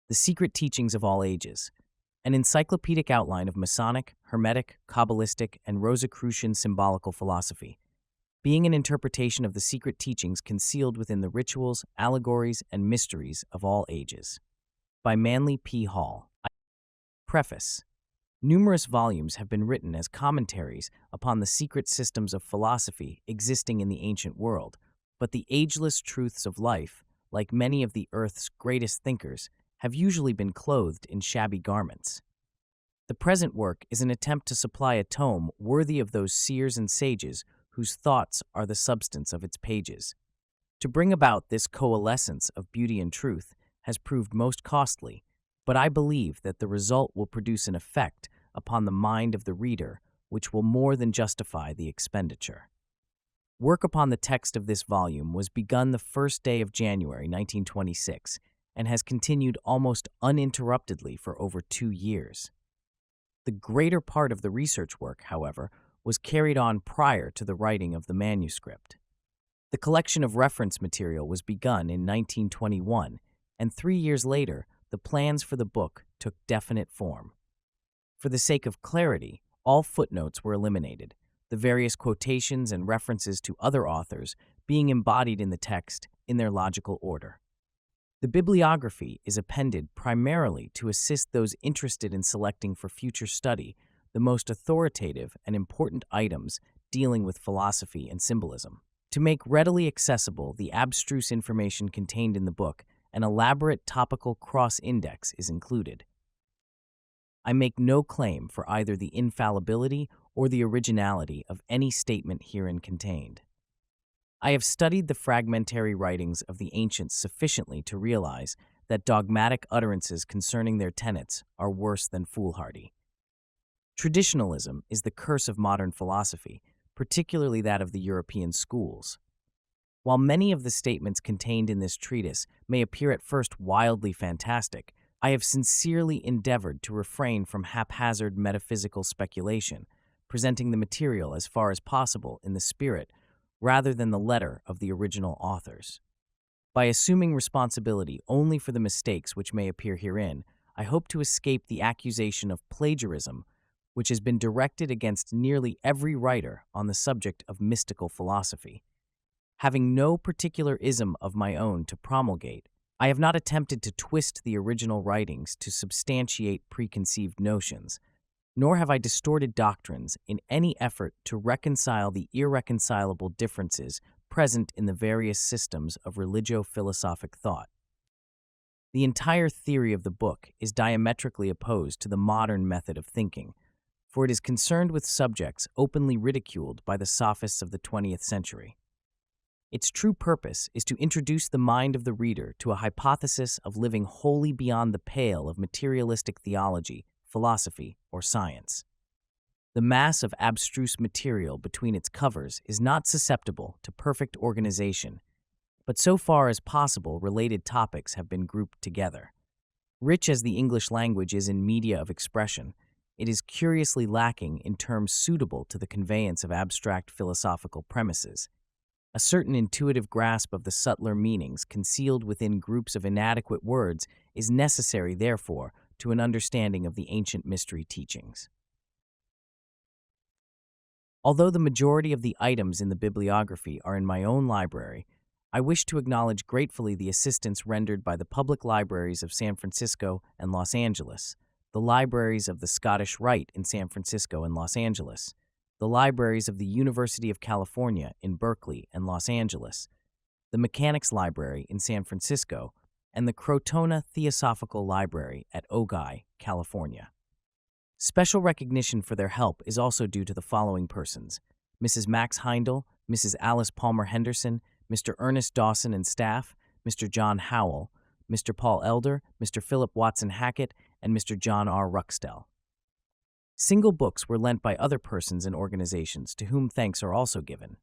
The Secret Teachings of All Ages, an encyclopedic outline of Masonic, Hermetic, Kabbalistic, and Rosicrucian symbolical philosophy, being an interpretation of the secret teachings concealed within the rituals, allegories, and mysteries of all ages. By Manley P. Hall. Preface. Numerous volumes have been written as commentaries upon the secret systems of philosophy existing in the ancient world, but the ageless truths of life, like many of the earth's greatest thinkers, have usually been clothed in shabby garments. The present work is an attempt to supply a tome worthy of those seers and sages whose thoughts are the substance of its pages. To bring about this coalescence of beauty and truth has proved most costly, but I believe that the result will produce an effect upon the mind of the reader which will more than justify the expenditure. Work upon the text of this volume was begun the first day of January 1926 and has continued almost uninterruptedly for over 2 years. The greater part of the research work, however, was carried on prior to the writing of the manuscript. The collection of reference material was begun in 1921, and 3 years later, the plans for the book took definite form. For the sake of clarity, all footnotes were eliminated, the various quotations and references to other authors being embodied in the text in their logical order. The bibliography is appended primarily to assist those interested in selecting for future study the most authoritative and important items dealing with philosophy and symbolism. To make readily accessible the abstruse information contained in the book, an elaborate topical cross-index is included. I make no claim for either the infallibility or the originality of any statement herein contained. I have studied the fragmentary writings of the ancients sufficiently to realize that dogmatic utterances concerning their tenets are worse than foolhardy. Traditionalism is the curse of modern philosophy, particularly that of the European schools. While many of the statements contained in this treatise may appear at first wildly fantastic, I have sincerely endeavored to refrain from haphazard metaphysical speculation, presenting the material as far as possible in the spirit rather than the letter of the original authors. By assuming responsibility only for the mistakes which may appear herein, I hope to escape the accusation of plagiarism which has been directed against nearly every writer on the subject of mystical philosophy. Having no particular ism of my own to promulgate, I have not attempted to twist the original writings to substantiate preconceived notions, nor have I distorted doctrines in any effort to reconcile the irreconcilable differences present in the various systems of religio-philosophic thought. The entire theory of the book is diametrically opposed to the modern method of thinking, for it is concerned with subjects openly ridiculed by the sophists of the 20th century. Its true purpose is to introduce the mind of the reader to a hypothesis of living wholly beyond the pale of materialistic theology, philosophy, or science. The mass of abstruse material between its covers is not susceptible to perfect organization, but so far as possible related topics have been grouped together. Rich as the English language is in media of expression, it is curiously lacking in terms suitable to the conveyance of abstract philosophical premises. A certain intuitive grasp of the subtler meanings concealed within groups of inadequate words is necessary, therefore, to an understanding of the ancient mystery teachings. Although the majority of the items in the bibliography are in my own library, I wish to acknowledge gratefully the assistance rendered by the public libraries of San Francisco and Los Angeles, the libraries of the Scottish Rite in San Francisco and Los Angeles, the libraries of the University of California in Berkeley and Los Angeles, the Mechanics Library in San Francisco, and the Crotona Theosophical Library at Ojai, California. Special recognition for their help is also due to the following persons: Mrs. Max Heindel, Mrs. Alice Palmer Henderson, Mr. Ernest Dawson and staff, Mr. John Howell, Mr. Paul Elder, Mr. Philip Watson Hackett, and Mr. John R. Ruxtell. Single books were lent by other persons and organizations to whom thanks are also given.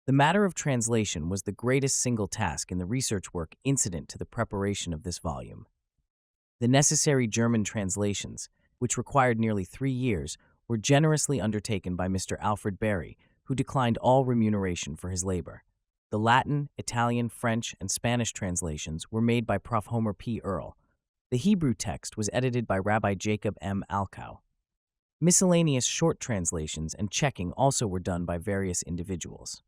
The matter of translation was the greatest single task in the research work incident to the preparation of this volume. The necessary German translations, which required nearly 3 years, were generously undertaken by Mr. Alfred Berry, who declined all remuneration for his labor. The Latin, Italian, French, and Spanish translations were made by Prof. Homer P. Earl. The Hebrew text was edited by Rabbi Jacob M. Alkow. Miscellaneous short translations and checking also were done by various individuals.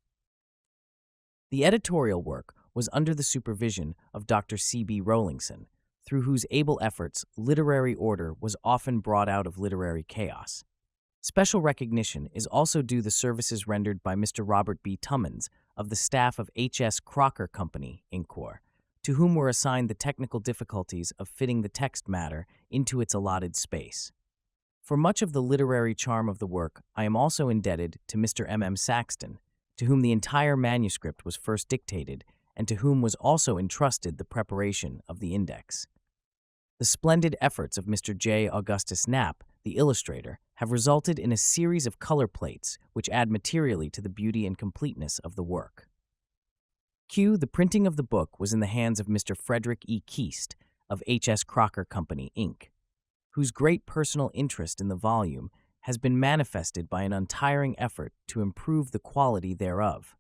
The editorial work was under the supervision of Dr. C.B. Rowlingson, through whose able efforts literary order was often brought out of literary chaos. Special recognition is also due the services rendered by Mr. Robert B. Tummins of the staff of H.S. Crocker Company, Inc., to whom were assigned the technical difficulties of fitting the text matter into its allotted space. For much of the literary charm of the work, I am also indebted to Mr. M. Saxton, to whom the entire manuscript was first dictated and to whom was also entrusted the preparation of the index. The splendid efforts of Mr. J. Augustus Knapp, the illustrator, have resulted in a series of color plates which add materially to the beauty and completeness of the work. The printing of the book was in the hands of Mr. Frederick E. Keast of H.S. Crocker Company, Inc., whose great personal interest in the volume has been manifested by an untiring effort to improve the quality thereof.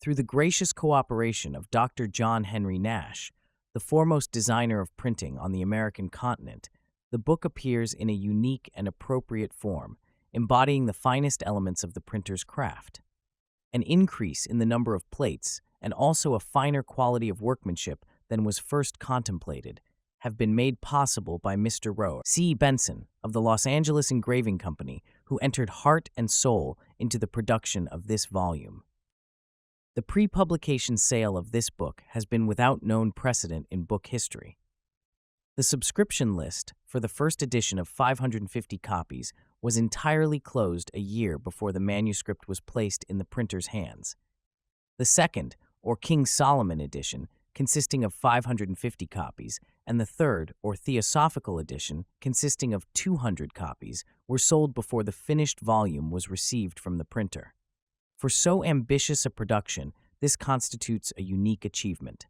Through the gracious cooperation of Dr. John Henry Nash, the foremost designer of printing on the American continent, the book appears in a unique and appropriate form, embodying the finest elements of the printer's craft. An increase in the number of plates, and also a finer quality of workmanship than was first contemplated, have been made possible by Mr. Rowe C. Benson of the Los Angeles Engraving Company, who entered heart and soul into the production of this volume. The pre-publication sale of this book has been without known precedent in book history. The subscription list for the first edition of 550 copies was entirely closed a year before the manuscript was placed in the printer's hands. The second, or King Solomon edition, consisting of 550 copies, and the third, or Theosophical edition, consisting of 200 copies, were sold before the finished volume was received from the printer. For so ambitious a production, this constitutes a unique achievement.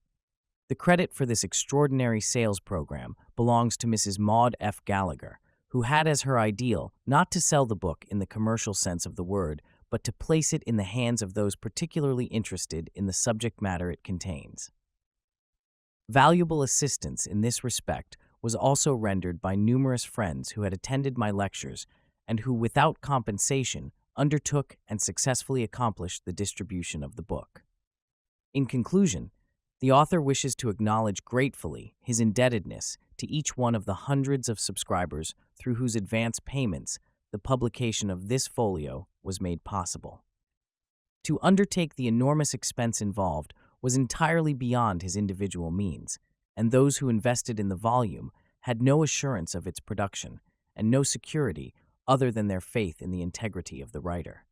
The credit for this extraordinary sales program belongs to Mrs. Maud F. Gallagher, who had as her ideal not to sell the book in the commercial sense of the word, but to place it in the hands of those particularly interested in the subject matter it contains. Valuable assistance in this respect was also rendered by numerous friends who had attended my lectures and who, without compensation, undertook and successfully accomplished the distribution of the book. In conclusion, the author wishes to acknowledge gratefully his indebtedness to each one of the hundreds of subscribers through whose advance payments the publication of this folio was made possible. To undertake the enormous expense involved was entirely beyond his individual means, and those who invested in the volume had no assurance of its production and no security other than their faith in the integrity of the writer.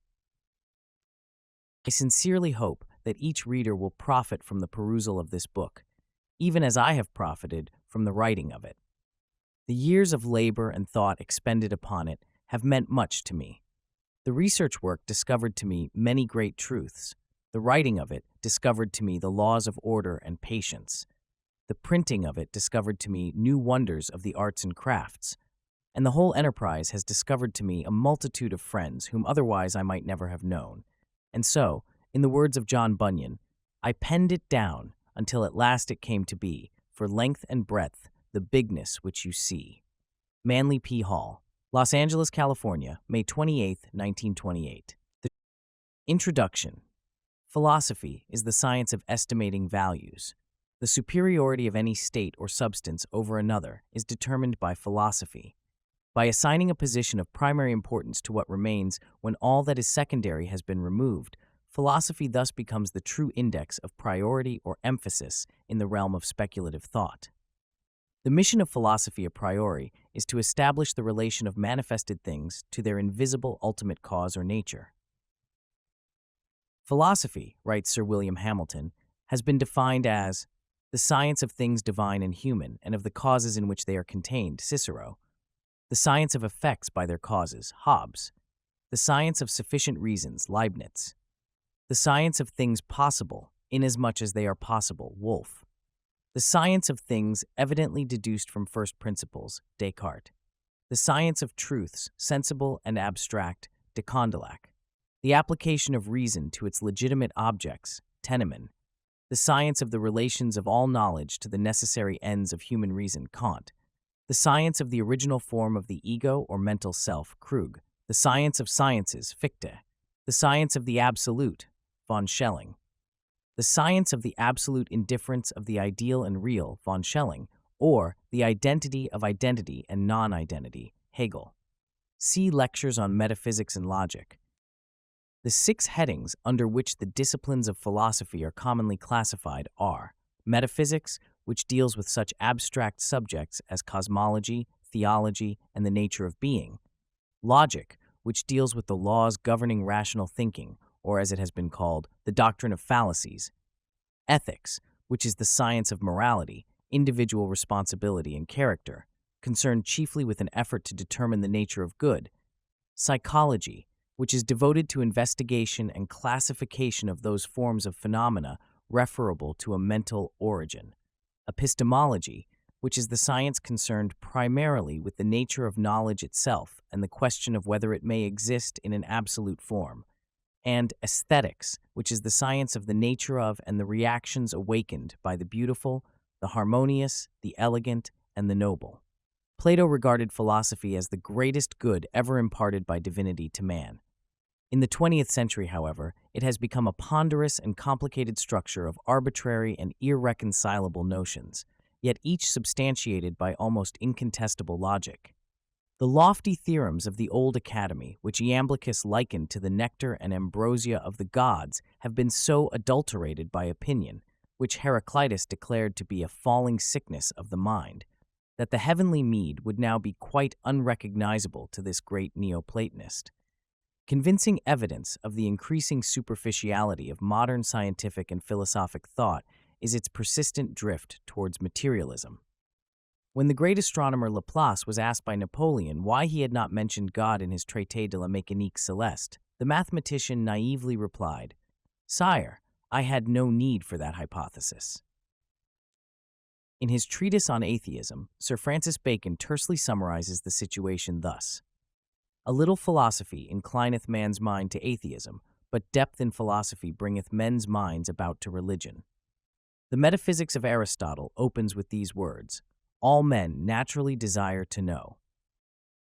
I sincerely hope that each reader will profit from the perusal of this book, even as I have profited from the writing of it. The years of labor and thought expended upon it have meant much to me. The research work discovered to me many great truths. The writing of it discovered to me the laws of order and patience. The printing of it discovered to me new wonders of the arts and crafts. And the whole enterprise has discovered to me a multitude of friends whom otherwise I might never have known. And so, in the words of John Bunyan, I penned it down until at last it came to be, for length and breadth, the bigness which you see. Manley P. Hall, Los Angeles, California, May 28, 1928. The Introduction. Philosophy is the science of estimating values. The superiority of any state or substance over another is determined by philosophy. By assigning a position of primary importance to what remains when all that is secondary has been removed, philosophy thus becomes the true index of priority or emphasis in the realm of speculative thought. The mission of philosophy a priori is to establish the relation of manifested things to their invisible ultimate cause or nature. Philosophy, writes Sir William Hamilton, has been defined as the science of things divine and human and of the causes in which they are contained, Cicero; the science of effects by their causes, Hobbes; the science of sufficient reasons, Leibniz; the science of things possible, inasmuch as they are possible, Wolff; the science of things evidently deduced from first principles, Descartes; the science of truths, sensible and abstract, de Condillac; the application of reason to its legitimate objects, Tennemann; the science of the relations of all knowledge to the necessary ends of human reason, Kant, the science of the original form of the ego or mental self, Krug, the science of sciences, Fichte, the science of the absolute, von Schelling, the science of the absolute indifference of the ideal and real, von Schelling, or the identity of identity and non-identity, Hegel. See lectures on metaphysics and logic. The 6 headings under which the disciplines of philosophy are commonly classified are metaphysics, which deals with such abstract subjects as cosmology, theology, and the nature of being; logic, which deals with the laws governing rational thinking, or as it has been called, the doctrine of fallacies; ethics, which is the science of morality, individual responsibility, and character, concerned chiefly with an effort to determine the nature of good; psychology, which is devoted to investigation and classification of those forms of phenomena referable to a mental origin; epistemology, which is the science concerned primarily with the nature of knowledge itself and the question of whether it may exist in an absolute form; and aesthetics, which is the science of the nature of and the reactions awakened by the beautiful, the harmonious, the elegant, and the noble. Plato regarded philosophy as the greatest good ever imparted by divinity to man. In the 20th century, however, it has become a ponderous and complicated structure of arbitrary and irreconcilable notions, yet each substantiated by almost incontestable logic. The lofty theorems of the old academy, which Iamblichus likened to the nectar and ambrosia of the gods, have been so adulterated by opinion, which Heraclitus declared to be a falling sickness of the mind, that the heavenly mead would now be quite unrecognizable to this great Neoplatonist. Convincing evidence of the increasing superficiality of modern scientific and philosophic thought is its persistent drift towards materialism. When the great astronomer Laplace was asked by Napoleon why he had not mentioned God in his Traité de la Mécanique Céleste, the mathematician naively replied, "Sire, I had no need for that hypothesis." In his treatise on atheism, Sir Francis Bacon tersely summarizes the situation thus: "A little philosophy inclineth man's mind to atheism, but depth in philosophy bringeth men's minds about to religion." The Metaphysics of Aristotle opens with these words: "All men naturally desire to know."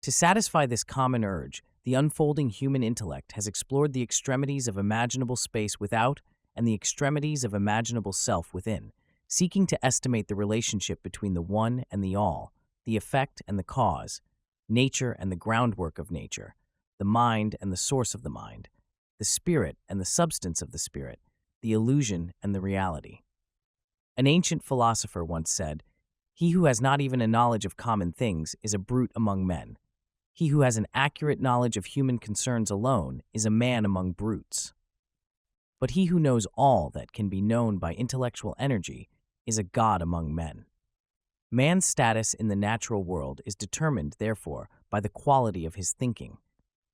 To satisfy this common urge, the unfolding human intellect has explored the extremities of imaginable space without and the extremities of imaginable self within, seeking to estimate the relationship between the one and the all, the effect and the cause, nature and the groundwork of nature, the mind and the source of the mind, the spirit and the substance of the spirit, the illusion and the reality. An ancient philosopher once said, "He who has not even a knowledge of common things is a brute among men. He who has an accurate knowledge of human concerns alone is a man among brutes. But he who knows all that can be known by intellectual energy is a god among men." Man's status in the natural world is determined, therefore, by the quality of his thinking.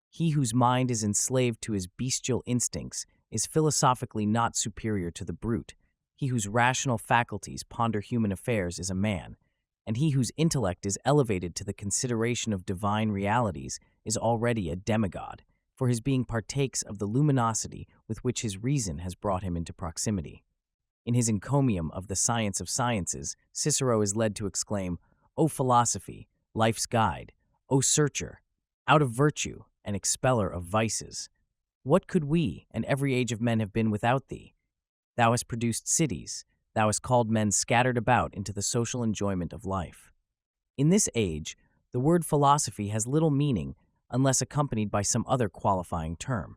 He whose mind is enslaved to his bestial instincts is philosophically not superior to the brute. He whose rational faculties ponder human affairs is a man, and he whose intellect is elevated to the consideration of divine realities is already a demigod, for his being partakes of the luminosity with which his reason has brought him into proximity. In his encomium of the science of sciences, Cicero is led to exclaim, "O philosophy, life's guide, O searcher, out of virtue and expeller of vices, what could we and every age of men have been without thee? Thou hast produced cities, thou hast called men scattered about into the social enjoyment of life." In this age, the word philosophy has little meaning unless accompanied by some other qualifying term.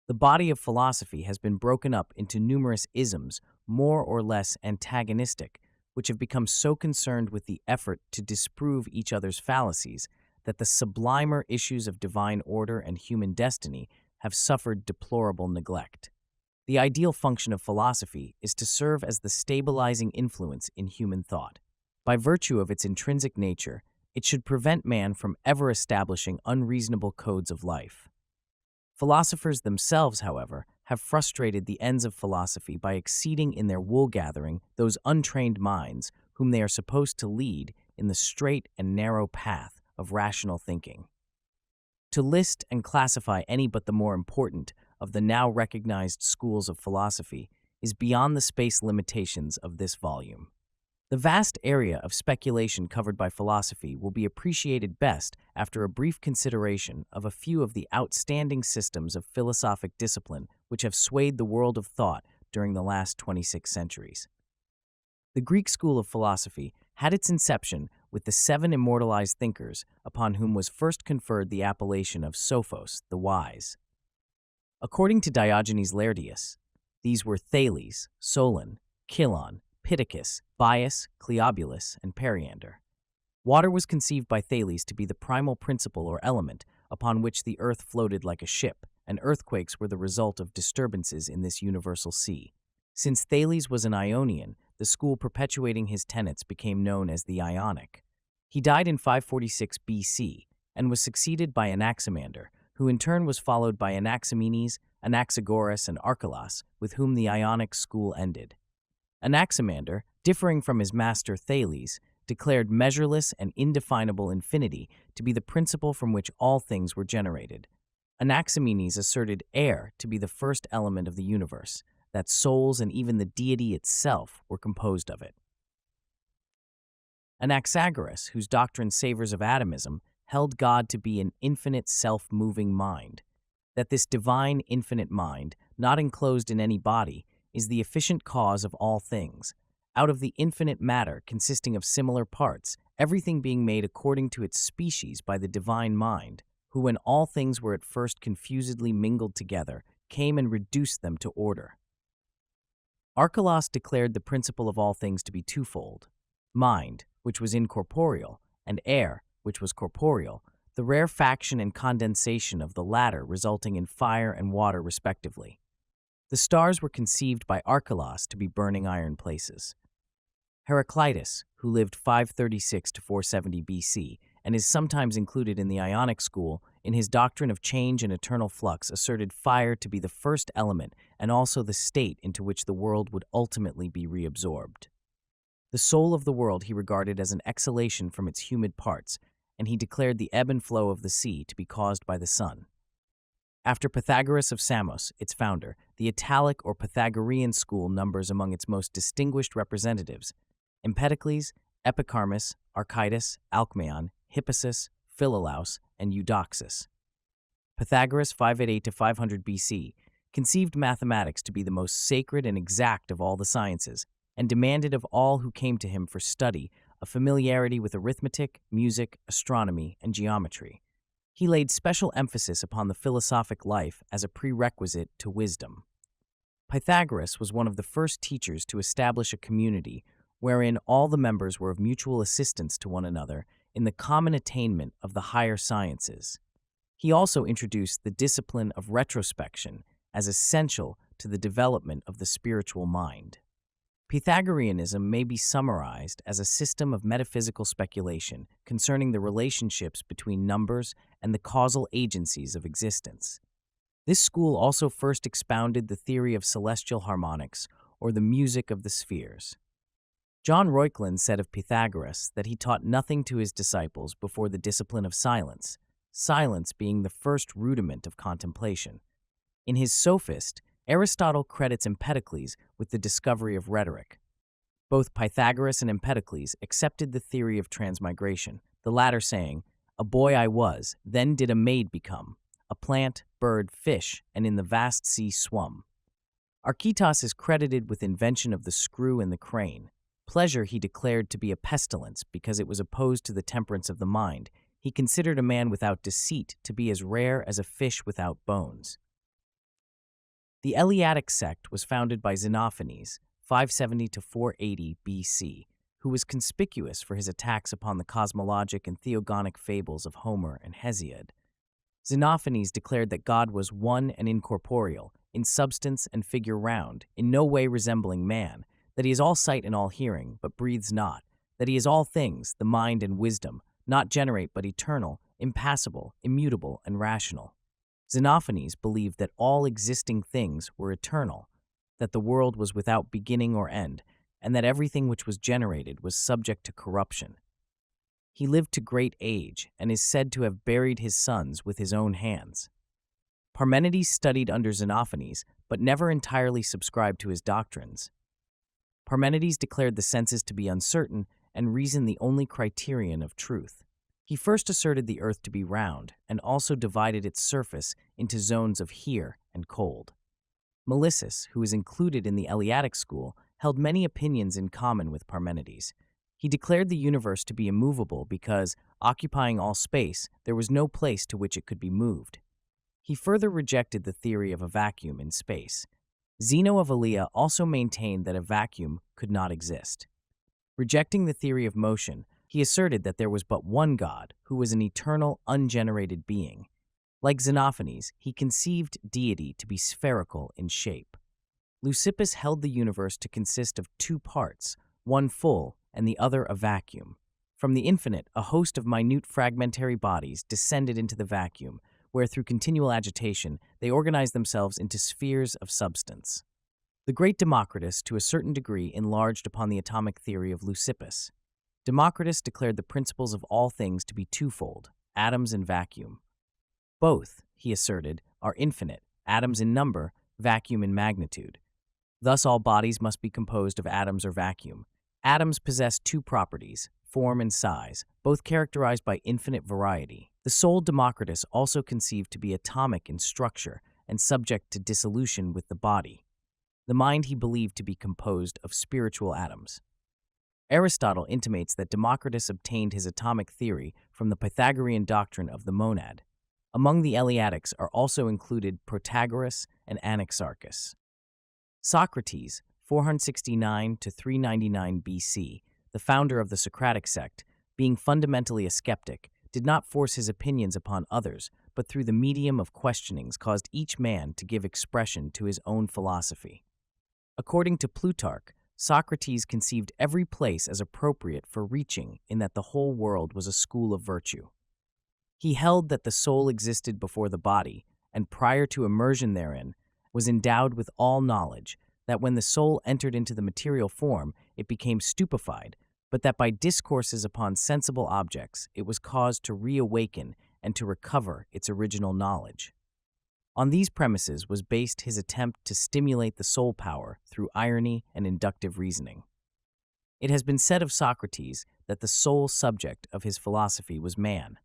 The body of philosophy has been broken up into numerous isms, more or less antagonistic, which have become so concerned with the effort to disprove each other's fallacies that the sublimer issues of divine order and human destiny have suffered deplorable neglect. The ideal function of philosophy is to serve as the stabilizing influence in human thought. By virtue of its intrinsic nature, it should prevent man from ever establishing unreasonable codes of life. Philosophers themselves, however, have frustrated the ends of philosophy by exceeding in their wool-gathering those untrained minds whom they are supposed to lead in the straight and narrow path of rational thinking. To list and classify any but the more important of the now recognized schools of philosophy is beyond the space limitations of this volume. The vast area of speculation covered by philosophy will be appreciated best after a brief consideration of a few of the outstanding systems of philosophic discipline which have swayed the world of thought during the last 26 centuries. The Greek school of philosophy had its inception with the 7 immortalized thinkers upon whom was first conferred the appellation of Sophos, the wise. According to Diogenes Laertius, these were Thales, Solon, Chilon, Pittacus, Bias, Cleobulus, and Periander. Water was conceived by Thales to be the primal principle or element upon which the earth floated like a ship, and earthquakes were the result of disturbances in this universal sea. Since Thales was an Ionian, the school perpetuating his tenets became known as the Ionic. He died in 546 BC and was succeeded by Anaximander, who in turn was followed by Anaximenes, Anaxagoras, and Archelaus, with whom the Ionic school ended. Anaximander, differing from his master Thales, declared measureless and indefinable infinity to be the principle from which all things were generated. Anaximenes asserted air to be the first element of the universe, that souls and even the deity itself were composed of it. Anaxagoras, whose doctrine savors of atomism, held God to be an infinite self-moving mind, that this divine infinite mind, not enclosed in any body, is the efficient cause of all things, out of the infinite matter consisting of similar parts, everything being made according to its species by the divine mind, who when all things were at first confusedly mingled together, came and reduced them to order. Archelaus declared the principle of all things to be twofold: mind, which was incorporeal, and air, which was corporeal, the rarefaction and condensation of the latter resulting in fire and water respectively. The stars were conceived by Archelaus to be burning iron places. Heraclitus, who lived 536 to 470 BC and is sometimes included in the Ionic school, in his doctrine of change and eternal flux asserted fire to be the first element and also the state into which the world would ultimately be reabsorbed. The soul of the world he regarded as an exhalation from its humid parts, and he declared the ebb and flow of the sea to be caused by the sun. After Pythagoras of Samos, its founder, the Italic or Pythagorean school numbers among its most distinguished representatives Empedocles, Epicharmus, Archytas, Alcmaeon, Hippasus, Philolaus, and Eudoxus. Pythagoras, 588 to 500 BC, conceived mathematics to be the most sacred and exact of all the sciences, and demanded of all who came to him for study a familiarity with arithmetic, music, astronomy, and geometry. He laid special emphasis upon the philosophic life as a prerequisite to wisdom. Pythagoras was one of the first teachers to establish a community wherein all the members were of mutual assistance to one another in the common attainment of the higher sciences. He also introduced the discipline of retrospection as essential to the development of the spiritual mind. Pythagoreanism may be summarized as a system of metaphysical speculation concerning the relationships between numbers and the causal agencies of existence. This school also first expounded the theory of celestial harmonics, or the music of the spheres. John Reuchlin said of Pythagoras that he taught nothing to his disciples before the discipline of silence, silence being the first rudiment of contemplation. In his Sophist, Aristotle credits Empedocles with the discovery of rhetoric. Both Pythagoras and Empedocles accepted the theory of transmigration, the latter saying, "A boy I was, then did a maid become, a plant, bird, fish, and in the vast sea swum." Archytas is credited with invention of the screw and the crane. Pleasure he declared to be a pestilence because it was opposed to the temperance of the mind. He considered a man without deceit to be as rare as a fish without bones. The Eleatic sect was founded by Xenophanes, 570 to 480 BC, who was conspicuous for his attacks upon the cosmologic and theogonic fables of Homer and Hesiod. Xenophanes declared that God was one and incorporeal, in substance and figure round, in no way resembling man, that he is all sight and all hearing, but breathes not, that he is all things, the mind and wisdom, not generate but eternal, impassible, immutable, and rational. Xenophanes believed that all existing things were eternal, that the world was without beginning or end, and that everything which was generated was subject to corruption. He lived to great age and is said to have buried his sons with his own hands. Parmenides studied under Xenophanes, but never entirely subscribed to his doctrines. Parmenides declared the senses to be uncertain and reason the only criterion of truth. He first asserted the earth to be round and also divided its surface into zones of here and cold. Melissus, who is included in the Eleatic school, held many opinions in common with Parmenides. He declared the universe to be immovable because, occupying all space, there was no place to which it could be moved. He further rejected the theory of a vacuum in space. Zeno of Elea also maintained that a vacuum could not exist. Rejecting the theory of motion, he asserted that there was but one God, who was an eternal, ungenerated being. Like Xenophanes, he conceived deity to be spherical in shape. Leucippus held the universe to consist of two parts, one full and the other a vacuum. From the infinite, a host of minute fragmentary bodies descended into the vacuum, where through continual agitation they organized themselves into spheres of substance. The great Democritus, to a certain degree, enlarged upon the atomic theory of Leucippus. Democritus declared the principles of all things to be twofold, atoms and vacuum. Both, he asserted, are infinite, atoms in number, vacuum in magnitude. Thus all bodies must be composed of atoms or vacuum. Atoms possess two properties, form and size, both characterized by infinite variety. The soul Democritus also conceived to be atomic in structure and subject to dissolution with the body. The mind he believed to be composed of spiritual atoms. Aristotle intimates that Democritus obtained his atomic theory from the Pythagorean doctrine of the monad. Among the Eleatics are also included Protagoras and Anaxarchus. Socrates, 469 to 399 BC, the founder of the Socratic sect, being fundamentally a skeptic, did not force his opinions upon others, but through the medium of questionings caused each man to give expression to his own philosophy. According to Plutarch, Socrates conceived every place as appropriate for reaching in that the whole world was a school of virtue. He held that the soul existed before the body, and prior to immersion therein, was endowed with all knowledge, that when the soul entered into the material form, it became stupefied, but that by discourses upon sensible objects it was caused to reawaken and to recover its original knowledge. On these premises was based his attempt to stimulate the soul power through irony and inductive reasoning. It has been said of Socrates that the sole subject of his philosophy was man.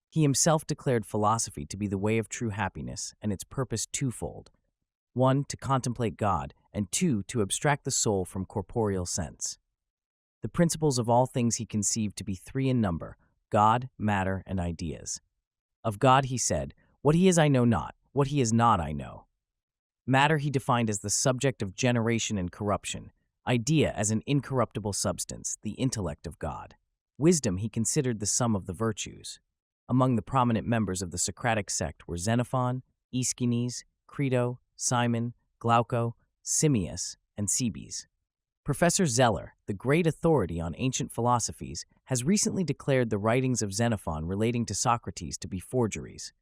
He himself declared philosophy to be the way of true happiness and its purpose twofold: one, to contemplate God, and two, to abstract the soul from corporeal sense. The principles of all things he conceived to be three in number: God, matter, and ideas. Of God he said, "What he is I know not, what he is not I know." Matter he defined as the subject of generation and corruption, idea as an incorruptible substance, the intellect of God. Wisdom he considered the sum of the virtues. Among the prominent members of the Socratic sect were Xenophon, Aeschines, Crito, Simon, Glauco, Simmias, and Cebes. Professor Zeller, the great authority on ancient philosophies, has recently declared the writings of Xenophon relating to Socrates to be forgeries.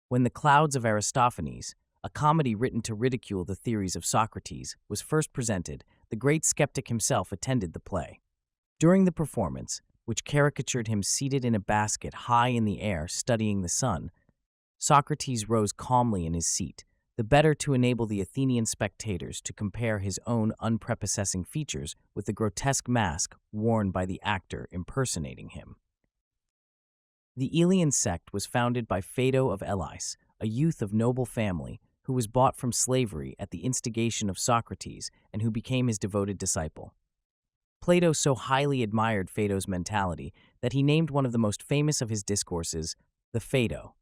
When The Clouds of Aristophanes, a comedy written to ridicule the theories of Socrates, was first presented, the great skeptic himself attended the play. During the performance, which caricatured him seated in a basket high in the air studying the sun, Socrates rose calmly in his seat, the better to enable the Athenian spectators to compare his own unprepossessing features with the grotesque mask worn by the actor impersonating him. The Elean sect was founded by Phaedo of Elis, a youth of noble family who was bought from slavery at the instigation of Socrates and who became his devoted disciple. Plato so highly admired Phaedo's mentality that he named one of the most famous of his discourses the Phaedo.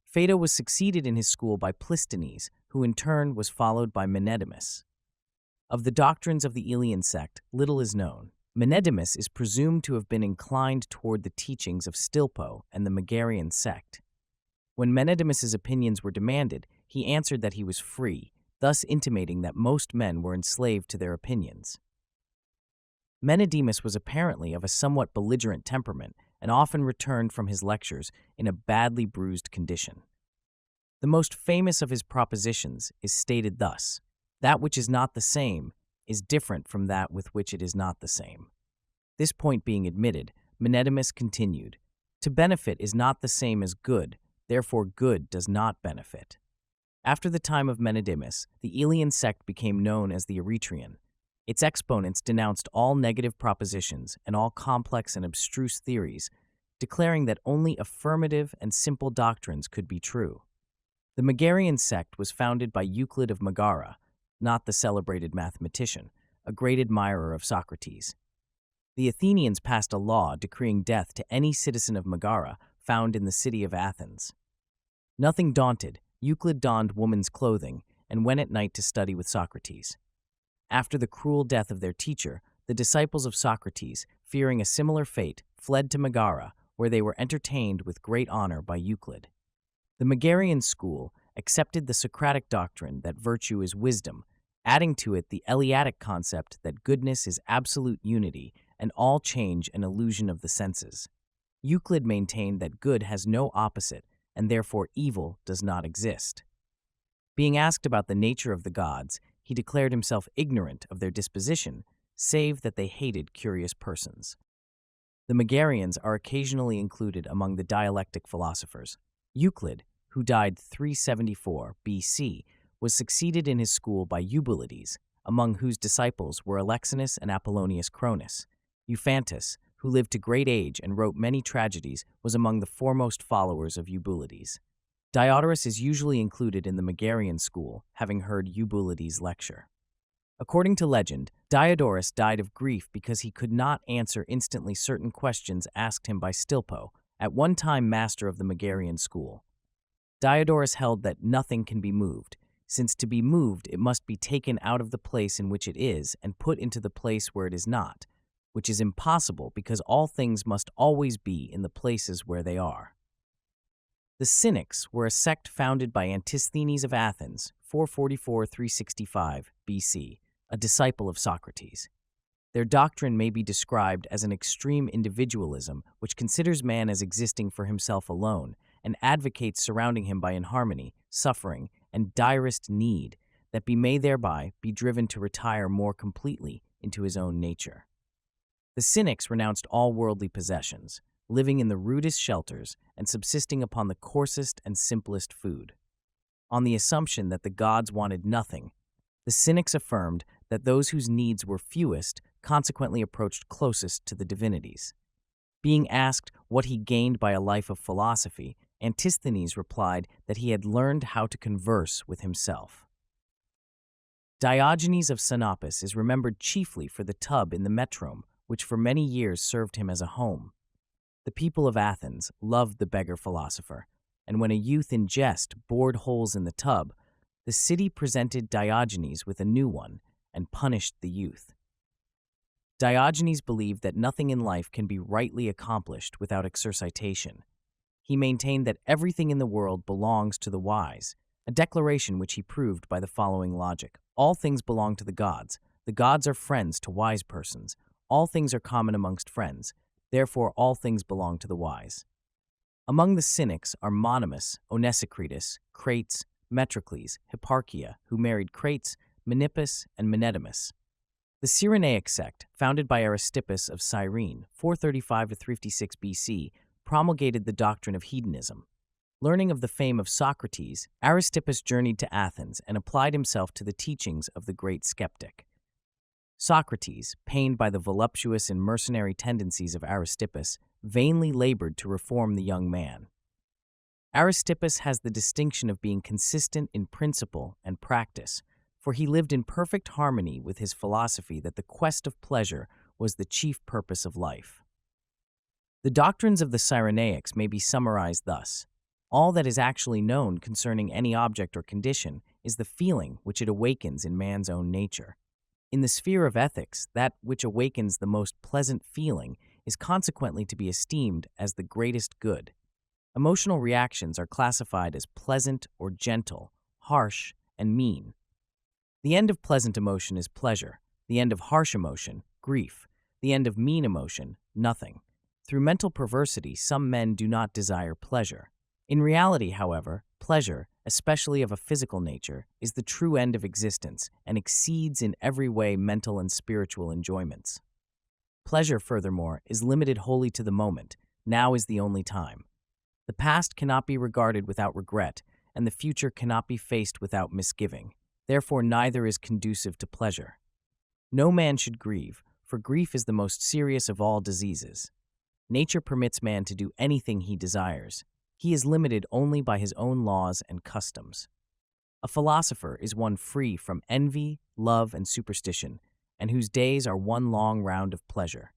Phaedo was succeeded in his school by Plisthenes, who in turn was followed by Menedemus. Of the doctrines of the Elean sect, little is known. Menedemus is presumed to have been inclined toward the teachings of Stilpo and the Megarian sect. When Menedemus's opinions were demanded, he answered that he was free, thus intimating that most men were enslaved to their opinions. Menedemus was apparently of a somewhat belligerent temperament and often returned from his lectures in a badly bruised condition. The most famous of his propositions is stated thus: "That which is not the same is different from that with which it is not the same." This point being admitted, Menedemus continued, "To benefit is not the same as good, therefore good does not benefit." After the time of Menedemus, the Elean sect became known as the Eretrian. Its exponents denounced all negative propositions and all complex and abstruse theories, declaring that only affirmative and simple doctrines could be true. The Megarian sect was founded by Euclid of Megara, not the celebrated mathematician, a great admirer of Socrates. The Athenians passed a law decreeing death to any citizen of Megara found in the city of Athens. Nothing daunted, Euclid donned woman's clothing and went at night to study with Socrates. After the cruel death of their teacher, the disciples of Socrates, fearing a similar fate, fled to Megara, where they were entertained with great honor by Euclid. The Megarian school accepted the Socratic doctrine that virtue is wisdom, adding to it the Eleatic concept that goodness is absolute unity and all change an illusion of the senses. Euclid maintained that good has no opposite, and therefore evil does not exist. Being asked about the nature of the gods, he declared himself ignorant of their disposition, save that they hated curious persons. The Megarians are occasionally included among the dialectic philosophers. Euclid, who died 374 BC, was succeeded in his school by Eubulides, among whose disciples were Alexinus and Apollonius Cronus. Euphantus, who lived to great age and wrote many tragedies, was among the foremost followers of Eubulides. Diodorus is usually included in the Megarian school, having heard Eubulides' lecture. According to legend, Diodorus died of grief because he could not answer instantly certain questions asked him by Stilpo, at one time master of the Megarian school. Diodorus held that nothing can be moved, since to be moved it must be taken out of the place in which it is and put into the place where it is not, which is impossible because all things must always be in the places where they are. The Cynics were a sect founded by Antisthenes of Athens, 444–365 BC, a disciple of Socrates. Their doctrine may be described as an extreme individualism which considers man as existing for himself alone and advocates surrounding him by inharmony, suffering, and direst need that may thereby be driven to retire more completely into his own nature. The Cynics renounced all worldly possessions, living in the rudest shelters and subsisting upon the coarsest and simplest food. On the assumption that the gods wanted nothing, the Cynics affirmed that those whose needs were fewest consequently approached closest to the divinities. Being asked what he gained by a life of philosophy, Antisthenes replied that he had learned how to converse with himself. Diogenes of Sinopus is remembered chiefly for the tub in the Metrum, which for many years served him as a home. The people of Athens loved the beggar philosopher, and when a youth in jest bored holes in the tub, the city presented Diogenes with a new one and punished the youth. Diogenes believed that nothing in life can be rightly accomplished without exercitation. He maintained that everything in the world belongs to the wise, a declaration which he proved by the following logic. All things belong to the gods. The gods are friends to wise persons. All things are common amongst friends. Therefore, all things belong to the wise. Among the Cynics are Monomus, Onesicritus, Crates, Metrocles, Hipparchia, who married Crates, Menippus, and Menedemus. The Cyrenaic sect, founded by Aristippus of Cyrene, 435–356 BC, promulgated the doctrine of hedonism. Learning of the fame of Socrates, Aristippus journeyed to Athens and applied himself to the teachings of the great skeptic. Socrates, pained by the voluptuous and mercenary tendencies of Aristippus, vainly labored to reform the young man. Aristippus has the distinction of being consistent in principle and practice, for he lived in perfect harmony with his philosophy that the quest of pleasure was the chief purpose of life. The doctrines of the Cyrenaics may be summarized thus. All that is actually known concerning any object or condition is the feeling which it awakens in man's own nature. In the sphere of ethics, that which awakens the most pleasant feeling is consequently to be esteemed as the greatest good. Emotional reactions are classified as pleasant or gentle, harsh, and mean. The end of pleasant emotion is pleasure, the end of harsh emotion, grief, the end of mean emotion, nothing. Through mental perversity, some men do not desire pleasure. In reality, however, pleasure, especially of a physical nature, is the true end of existence and exceeds in every way mental and spiritual enjoyments. Pleasure, furthermore, is limited wholly to the moment. Now is the only time. The past cannot be regarded without regret, and the future cannot be faced without misgiving. Therefore, neither is conducive to pleasure. No man should grieve, for grief is the most serious of all diseases. Nature permits man to do anything he desires. He is limited only by his own laws and customs. A philosopher is one free from envy, love, and superstition, and whose days are one long round of pleasure.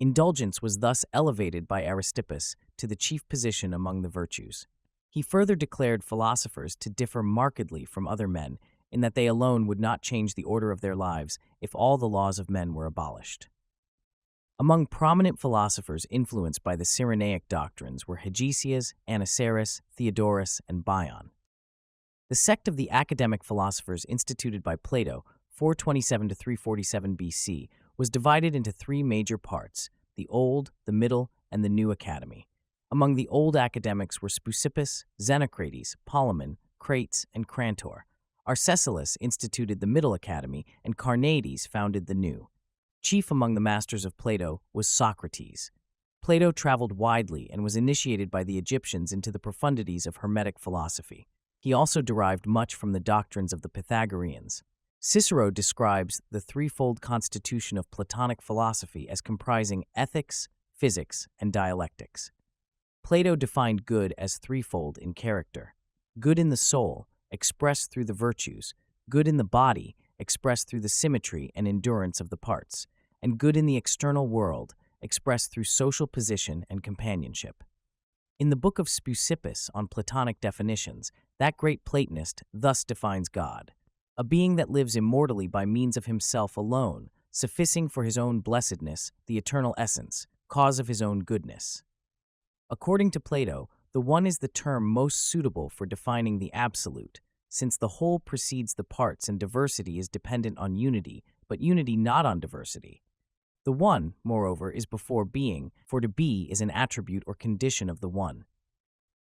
Indulgence was thus elevated by Aristippus to the chief position among the virtues. He further declared philosophers to differ markedly from other men in that they alone would not change the order of their lives if all the laws of men were abolished. Among prominent philosophers influenced by the Cyrenaic doctrines were Hegesias, Anaxagoras, Theodorus, and Bion. The sect of the academic philosophers instituted by Plato, 427 to 347 BC, was divided into three major parts: the Old, the Middle, and the New Academy. Among the old academics were Speusippus, Xenocrates, Polemon, Crates, and Crantor. Arcesilas instituted the Middle Academy, and Carneades founded the New. Chief among the masters of Plato was Socrates. Plato traveled widely and was initiated by the Egyptians into the profundities of Hermetic philosophy. He also derived much from the doctrines of the Pythagoreans. Cicero describes the threefold constitution of Platonic philosophy as comprising ethics, physics, and dialectics. Plato defined good as threefold in character: good in the soul, expressed through the virtues; good in the body, expressed through the symmetry and endurance of the parts; and good in the external world, expressed through social position and companionship. In the book of Speusippus on Platonic definitions, that great Platonist thus defines God: a being that lives immortally by means of himself alone, sufficing for his own blessedness, the eternal essence, cause of his own goodness. According to Plato, the one is the term most suitable for defining the absolute, since the whole precedes the parts and diversity is dependent on unity, but unity not on diversity. The one, moreover, is before being, for to be is an attribute or condition of the one.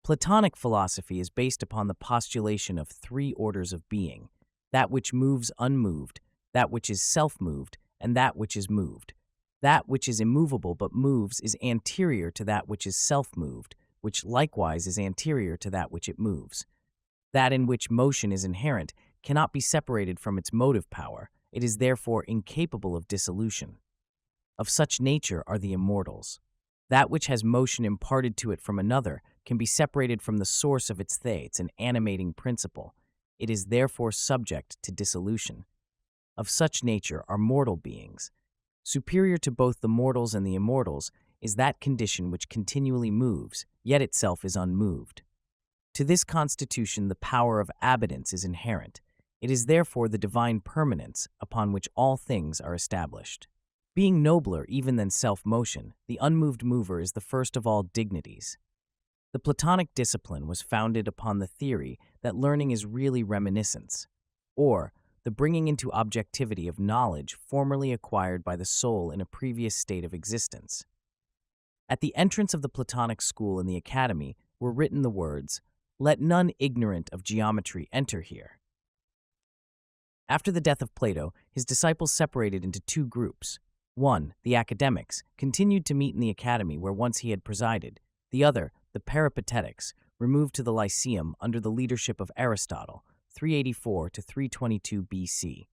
Platonic philosophy is based upon the postulation of three orders of being: that which moves unmoved, that which is self-moved, and that which is moved. That which is immovable but moves is anterior to that which is self-moved, which likewise is anterior to that which it moves. That in which motion is inherent cannot be separated from its motive power. It is therefore incapable of dissolution. Of such nature are the immortals. That which has motion imparted to it from another can be separated from the source of its theits, an animating principle. It is therefore subject to dissolution. Of such nature are mortal beings. Superior to both the mortals and the immortals is that condition which continually moves, yet itself is unmoved. To this constitution the power of abundance is inherent. It is therefore the divine permanence upon which all things are established. Being nobler even than self-motion, the unmoved mover is the first of all dignities. The Platonic discipline was founded upon the theory that learning is really reminiscence, or the bringing into objectivity of knowledge formerly acquired by the soul in a previous state of existence. At the entrance of the Platonic school in the academy were written the words, "Let none ignorant of geometry enter here." After the death of Plato, his disciples separated into two groups. One, the academics, continued to meet in the academy where once he had presided. The other, the peripatetics, removed to the Lyceum under the leadership of Aristotle, 384 to 322 BC.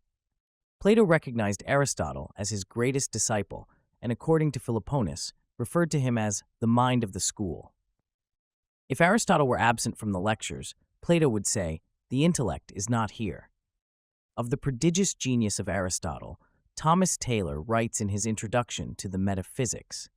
Plato recognized Aristotle as his greatest disciple, and according to Philoponus, referred to him as the mind of the school. If Aristotle were absent from the lectures, Plato would say, "The intellect is not here." Of the prodigious genius of Aristotle, Thomas Taylor writes in his introduction to the Metaphysics,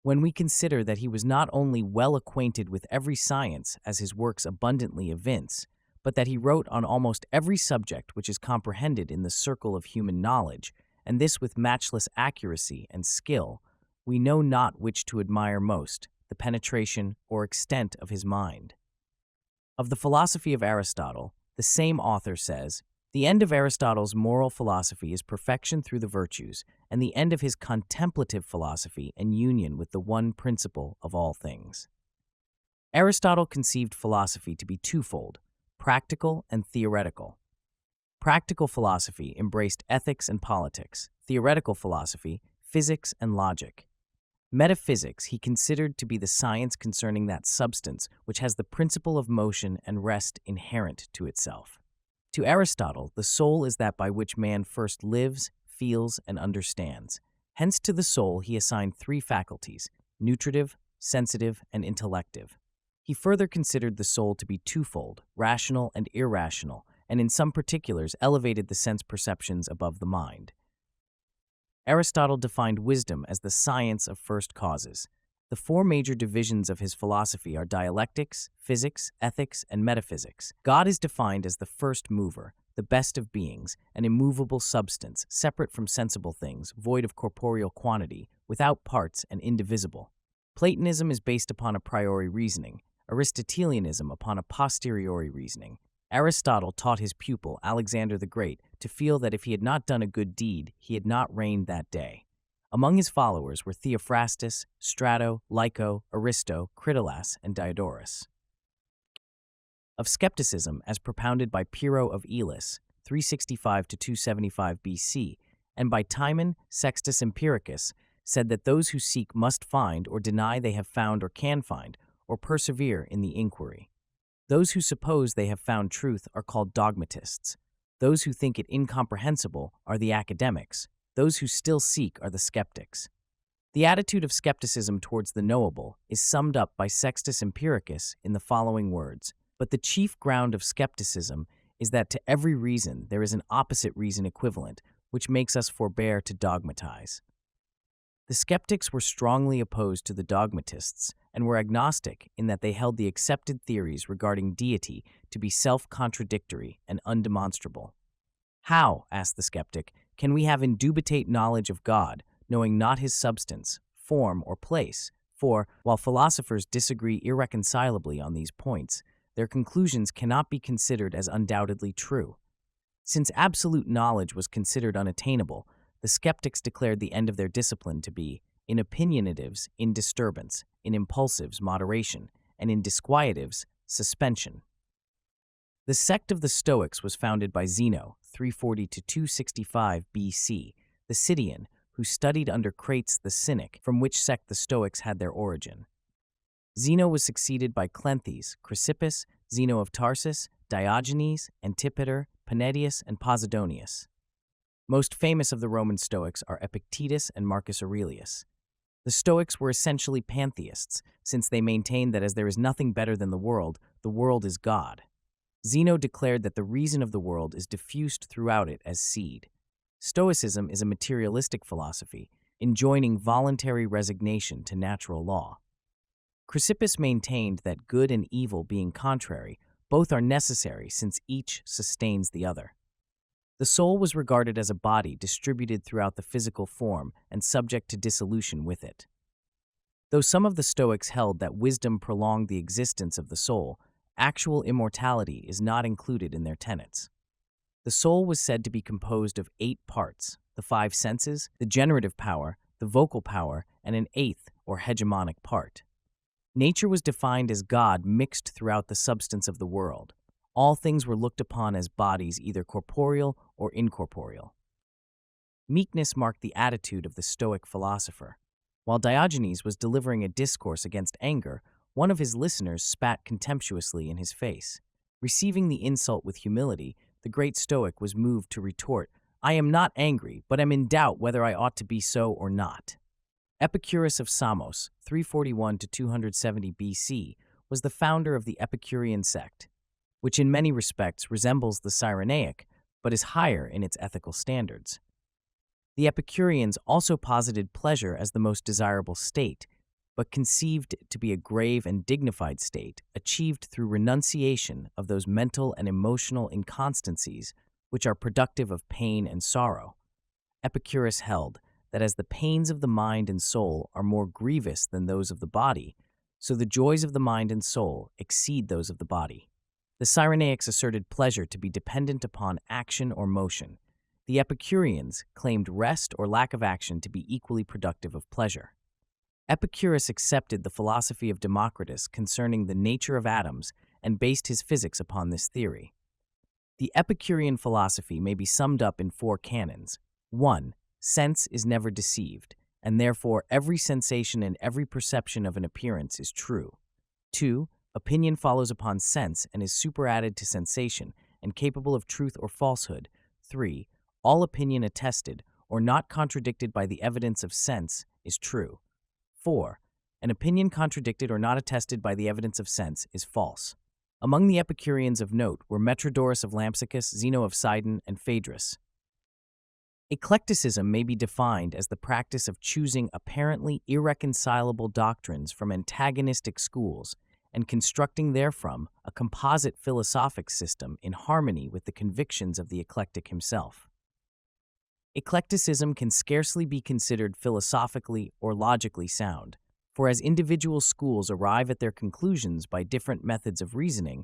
"When we consider that he was not only well acquainted with every science, as his works abundantly evince, but that he wrote on almost every subject which is comprehended in the circle of human knowledge, and this with matchless accuracy and skill, we know not which to admire most, the penetration or extent of his mind." Of the philosophy of Aristotle, the same author says, "The end of Aristotle's moral philosophy is perfection through the virtues, and the end of his contemplative philosophy and union with the one principle of all things." Aristotle conceived philosophy to be twofold: practical and theoretical. Practical philosophy embraced ethics and politics, theoretical philosophy, physics and logic. Metaphysics he considered to be the science concerning that substance which has the principle of motion and rest inherent to itself. To Aristotle, the soul is that by which man first lives, feels, and understands. Hence to the soul he assigned three faculties: nutritive, sensitive, and intellective. He further considered the soul to be twofold, rational and irrational, and in some particulars elevated the sense perceptions above the mind. Aristotle defined wisdom as the science of first causes. The four major divisions of his philosophy are dialectics, physics, ethics, and metaphysics. God is defined as the first mover, the best of beings, an immovable substance, separate from sensible things, void of corporeal quantity, without parts, and indivisible. Platonism is based upon a priori reasoning, Aristotelianism upon a posteriori reasoning. Aristotle taught his pupil, Alexander the Great, to feel that if he had not done a good deed, he had not reigned that day. Among his followers were Theophrastus, Strato, Lyco, Aristo, Critias, and Diodorus. Of skepticism, as propounded by Pyrrho of Elis, 365 to 275 BC, and by Timon, Sextus Empiricus, said that those who seek must find or deny they have found or can find, or persevere in the inquiry. Those who suppose they have found truth are called dogmatists. Those who think it incomprehensible are the academics. Those who still seek are the skeptics. The attitude of skepticism towards the knowable is summed up by Sextus Empiricus in the following words: "But the chief ground of skepticism is that to every reason there is an opposite reason equivalent, which makes us forbear to dogmatize." The skeptics were strongly opposed to the dogmatists and were agnostic in that they held the accepted theories regarding deity to be self-contradictory and undemonstrable. "How," asked the skeptic, "can we have indubitate knowledge of God, knowing not his substance, form, or place? For, while philosophers disagree irreconcilably on these points, their conclusions cannot be considered as undoubtedly true." Since absolute knowledge was considered unattainable, the skeptics declared the end of their discipline to be, in opinionatives, in disturbance, in impulsives, moderation, and in disquietives, suspension. The sect of the Stoics was founded by Zeno, 340 to 265 BC, the Citian, who studied under Crates the Cynic, from which sect the Stoics had their origin. Zeno was succeeded by Cleanthes, Chrysippus, Zeno of Tarsus, Diogenes, Antipater, Palladius, and Posidonius. Most famous of the Roman Stoics are Epictetus and Marcus Aurelius. The Stoics were essentially pantheists, since they maintained that as there is nothing better than the world is God. Zeno declared that the reason of the world is diffused throughout it as seed. Stoicism is a materialistic philosophy, enjoining voluntary resignation to natural law. Chrysippus maintained that good and evil being contrary, both are necessary since each sustains the other. The soul was regarded as a body distributed throughout the physical form and subject to dissolution with it. Though some of the Stoics held that wisdom prolonged the existence of the soul, actual immortality is not included in their tenets. The soul was said to be composed of 8 parts: the 5 senses, the generative power, the vocal power, and an 8th or hegemonic part. Nature was defined as God mixed throughout the substance of the world. All things were looked upon as bodies either corporeal or incorporeal. Meekness marked the attitude of the Stoic philosopher. While Diogenes was delivering a discourse against anger, one of his listeners spat contemptuously in his face. Receiving the insult with humility, the great Stoic was moved to retort, "I am not angry, but am in doubt whether I ought to be so or not." Epicurus of Samos, 341 to 270 BC, was the founder of the Epicurean sect, which in many respects resembles the Cyrenaic, but is higher in its ethical standards. The Epicureans also posited pleasure as the most desirable state, but conceived it to be a grave and dignified state achieved through renunciation of those mental and emotional inconstancies which are productive of pain and sorrow. Epicurus held that as the pains of the mind and soul are more grievous than those of the body, so the joys of the mind and soul exceed those of the body. The Cyrenaics asserted pleasure to be dependent upon action or motion. The Epicureans claimed rest or lack of action to be equally productive of pleasure. Epicurus accepted the philosophy of Democritus concerning the nature of atoms and based his physics upon this theory. The Epicurean philosophy may be summed up in 4 canons. 1. Sense is never deceived, and therefore every sensation and every perception of an appearance is true. 2. Opinion follows upon sense and is superadded to sensation and capable of truth or falsehood. 3. All opinion attested or not contradicted by the evidence of sense is true. 4. An opinion contradicted or not attested by the evidence of sense is false. Among the Epicureans of note were Metrodorus of Lampsacus, Zeno of Sidon, and Phaedrus. Eclecticism may be defined as the practice of choosing apparently irreconcilable doctrines from antagonistic schools and constructing therefrom a composite philosophic system in harmony with the convictions of the eclectic himself. Eclecticism can scarcely be considered philosophically or logically sound, for as individual schools arrive at their conclusions by different methods of reasoning,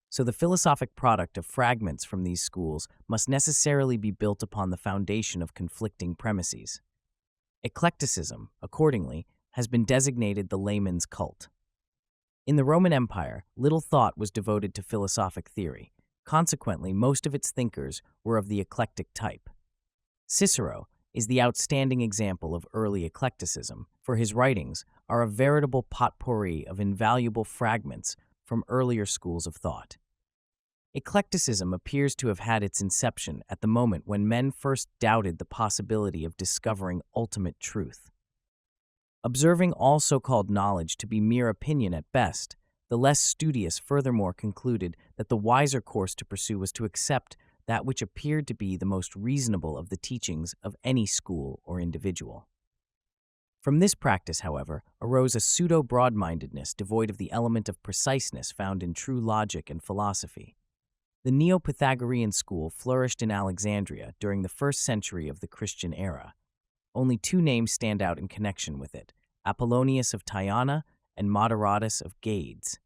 so the philosophic product of fragments from these schools must necessarily be built upon the foundation of conflicting premises. Eclecticism, accordingly, has been designated the layman's cult. In the Roman Empire, little thought was devoted to philosophic theory. Consequently, most of its thinkers were of the eclectic type. Cicero is the outstanding example of early eclecticism, for his writings are a veritable potpourri of invaluable fragments from earlier schools of thought. Eclecticism appears to have had its inception at the moment when men first doubted the possibility of discovering ultimate truth. Observing all so-called knowledge to be mere opinion at best, the less studious furthermore concluded that the wiser course to pursue was to accept that which appeared to be the most reasonable of the teachings of any school or individual. From this practice, however, arose a pseudo-broad-mindedness devoid of the element of preciseness found in true logic and philosophy. The Neo-Pythagorean school flourished in Alexandria during the 1st century of the Christian era. Only 2 names stand out in connection with it: Apollonius of Tyana and Moderatus of Gades.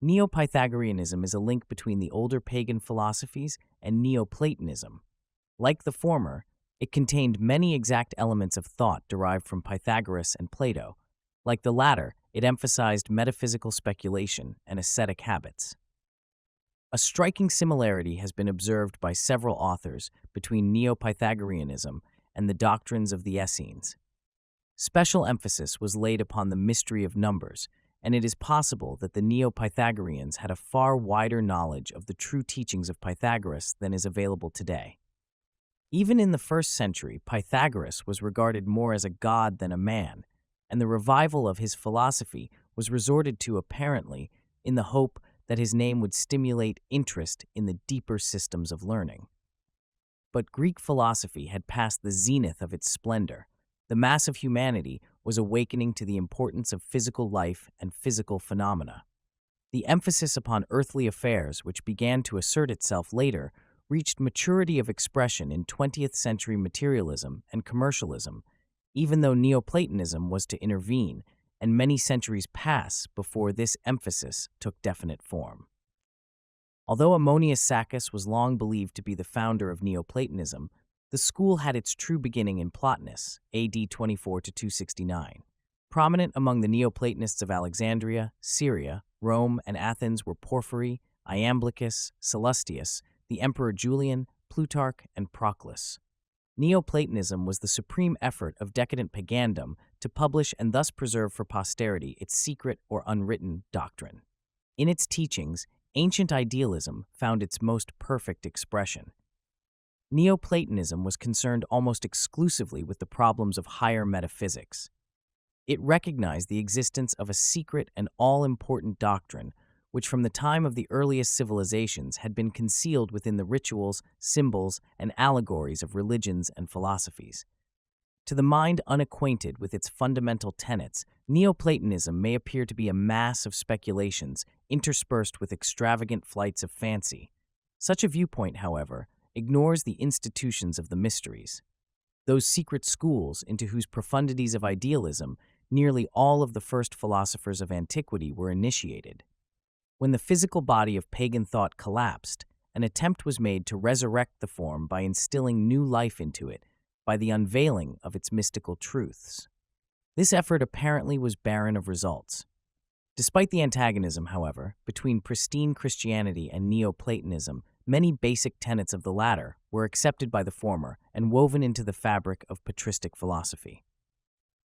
Neo-Pythagoreanism is a link between the older pagan philosophies and Neoplatonism. Like the former, it contained many exact elements of thought derived from Pythagoras and Plato. Like the latter, it emphasized metaphysical speculation and ascetic habits. A striking similarity has been observed by several authors between Neo-Pythagoreanism and the doctrines of the Essenes. Special emphasis was laid upon the mystery of numbers, and it is possible that the Neo-Pythagoreans had a far wider knowledge of the true teachings of Pythagoras than is available today. Even in the 1st century, Pythagoras was regarded more as a god than a man, and the revival of his philosophy was resorted to apparently in the hope that his name would stimulate interest in the deeper systems of learning. But Greek philosophy had passed the zenith of its splendor. The mass of humanity was awakening to the importance of physical life and physical phenomena. The emphasis upon earthly affairs, which began to assert itself later, reached maturity of expression in 20th century materialism and commercialism, even though Neoplatonism was to intervene, and many centuries pass before this emphasis took definite form. Although Ammonius Saccas was long believed to be the founder of Neoplatonism, the school had its true beginning in Plotinus, AD 24 to 269. Prominent among the Neoplatonists of Alexandria, Syria, Rome, and Athens were Porphyry, Iamblichus, Sallustius, the Emperor Julian, Plutarch, and Proclus. Neoplatonism was the supreme effort of decadent pagandom to publish and thus preserve for posterity its secret or unwritten doctrine. In its teachings, ancient idealism found its most perfect expression. Neoplatonism was concerned almost exclusively with the problems of higher metaphysics. It recognized the existence of a secret and all-important doctrine which from the time of the earliest civilizations had been concealed within the rituals, symbols, and allegories of religions and philosophies. To the mind unacquainted with its fundamental tenets, Neoplatonism may appear to be a mass of speculations interspersed with extravagant flights of fancy. Such a viewpoint, however, ignores the institutions of the mysteries, those secret schools into whose profundities of idealism nearly all of the first philosophers of antiquity were initiated. When the physical body of pagan thought collapsed, an attempt was made to resurrect the form by instilling new life into it, by the unveiling of its mystical truths. This effort apparently was barren of results. Despite the antagonism, however, between pristine Christianity and Neoplatonism, many basic tenets of the latter were accepted by the former and woven into the fabric of patristic philosophy.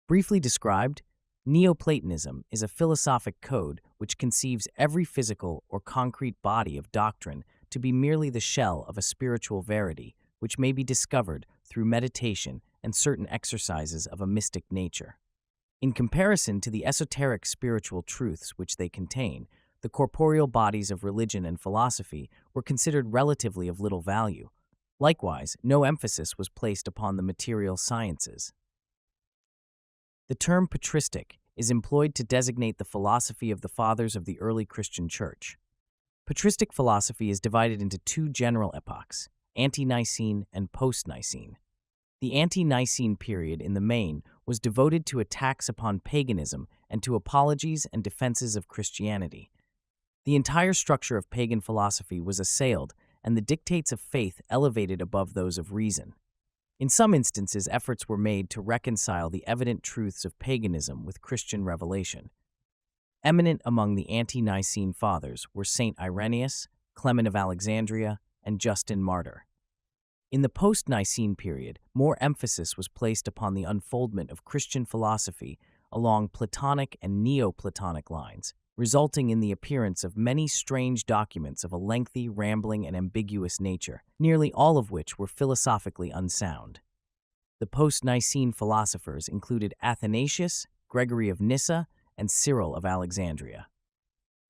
Briefly described, Neoplatonism is a philosophic code which conceives every physical or concrete body of doctrine to be merely the shell of a spiritual verity which may be discovered through meditation and certain exercises of a mystic nature. In comparison to the esoteric spiritual truths which they contain, the corporeal bodies of religion and philosophy were considered relatively of little value. Likewise, no emphasis was placed upon the material sciences. The term patristic is employed to designate the philosophy of the fathers of the early Christian Church. Patristic philosophy is divided into two general epochs, ante-Nicene and post-Nicene. The ante-Nicene period, in the main, was devoted to attacks upon paganism and to apologies and defenses of Christianity. The entire structure of pagan philosophy was assailed, and the dictates of faith elevated above those of reason. In some instances, efforts were made to reconcile the evident truths of paganism with Christian revelation. Eminent among the ante-Nicene fathers were Saint Irenaeus, Clement of Alexandria, and Justin Martyr. In the post-Nicene period, more emphasis was placed upon the unfoldment of Christian philosophy along Platonic and Neo-Platonic lines, resulting in the appearance of many strange documents of a lengthy, rambling, and ambiguous nature, nearly all of which were philosophically unsound. The post-Nicene philosophers included Athanasius, Gregory of Nyssa, and Cyril of Alexandria.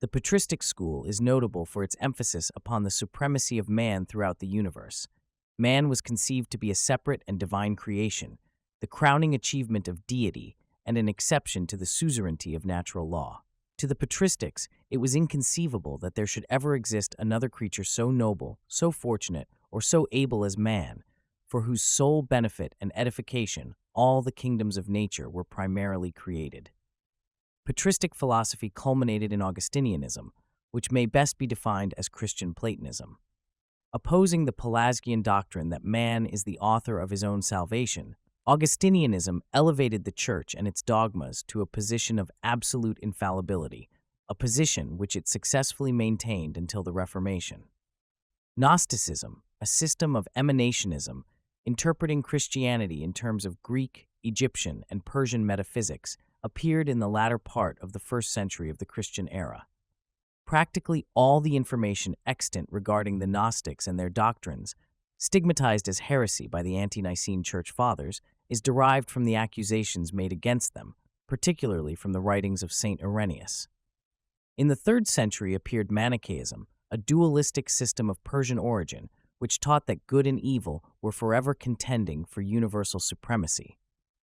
The patristic school is notable for its emphasis upon the supremacy of man throughout the universe. Man was conceived to be a separate and divine creation, the crowning achievement of deity, and an exception to the suzerainty of natural law. To the patristics, it was inconceivable that there should ever exist another creature so noble, so fortunate, or so able as man, for whose sole benefit and edification all the kingdoms of nature were primarily created. Patristic philosophy culminated in Augustinianism, which may best be defined as Christian Platonism. Opposing the Pelasgian doctrine that man is the author of his own salvation, Augustinianism elevated the Church and its dogmas to a position of absolute infallibility, a position which it successfully maintained until the Reformation. Gnosticism, a system of emanationism, interpreting Christianity in terms of Greek, Egyptian, and Persian metaphysics, appeared in the latter part of the 1st century of the Christian era. Practically all the information extant regarding the Gnostics and their doctrines, stigmatized as heresy by the ante-Nicene Church Fathers, is derived from the accusations made against them, particularly from the writings of Saint Irenaeus. In the 3rd century appeared Manichaeism, a dualistic system of Persian origin, which taught that good and evil were forever contending for universal supremacy.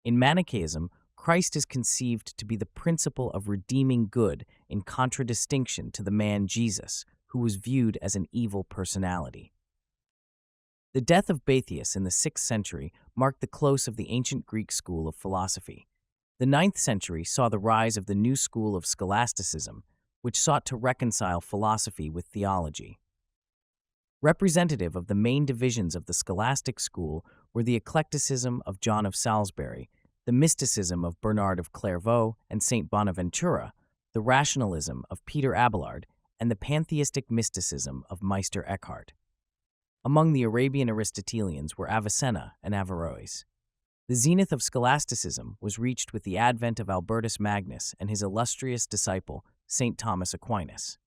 In Manichaeism, Christ is conceived to be the principle of redeeming good in contradistinction to the man Jesus, who was viewed as an evil personality. The death of Bathius in the 6th century marked the close of the ancient Greek school of philosophy. The 9th century saw the rise of the new school of scholasticism, which sought to reconcile philosophy with theology. Representative of the main divisions of the scholastic school were the eclecticism of John of Salisbury, the mysticism of Bernard of Clairvaux and Saint Bonaventura, the rationalism of Peter Abelard, and the pantheistic mysticism of Meister Eckhart. Among the Arabian Aristotelians were Avicenna and Averroes. The zenith of scholasticism was reached with the advent of Albertus Magnus and his illustrious disciple, Saint Thomas Aquinas.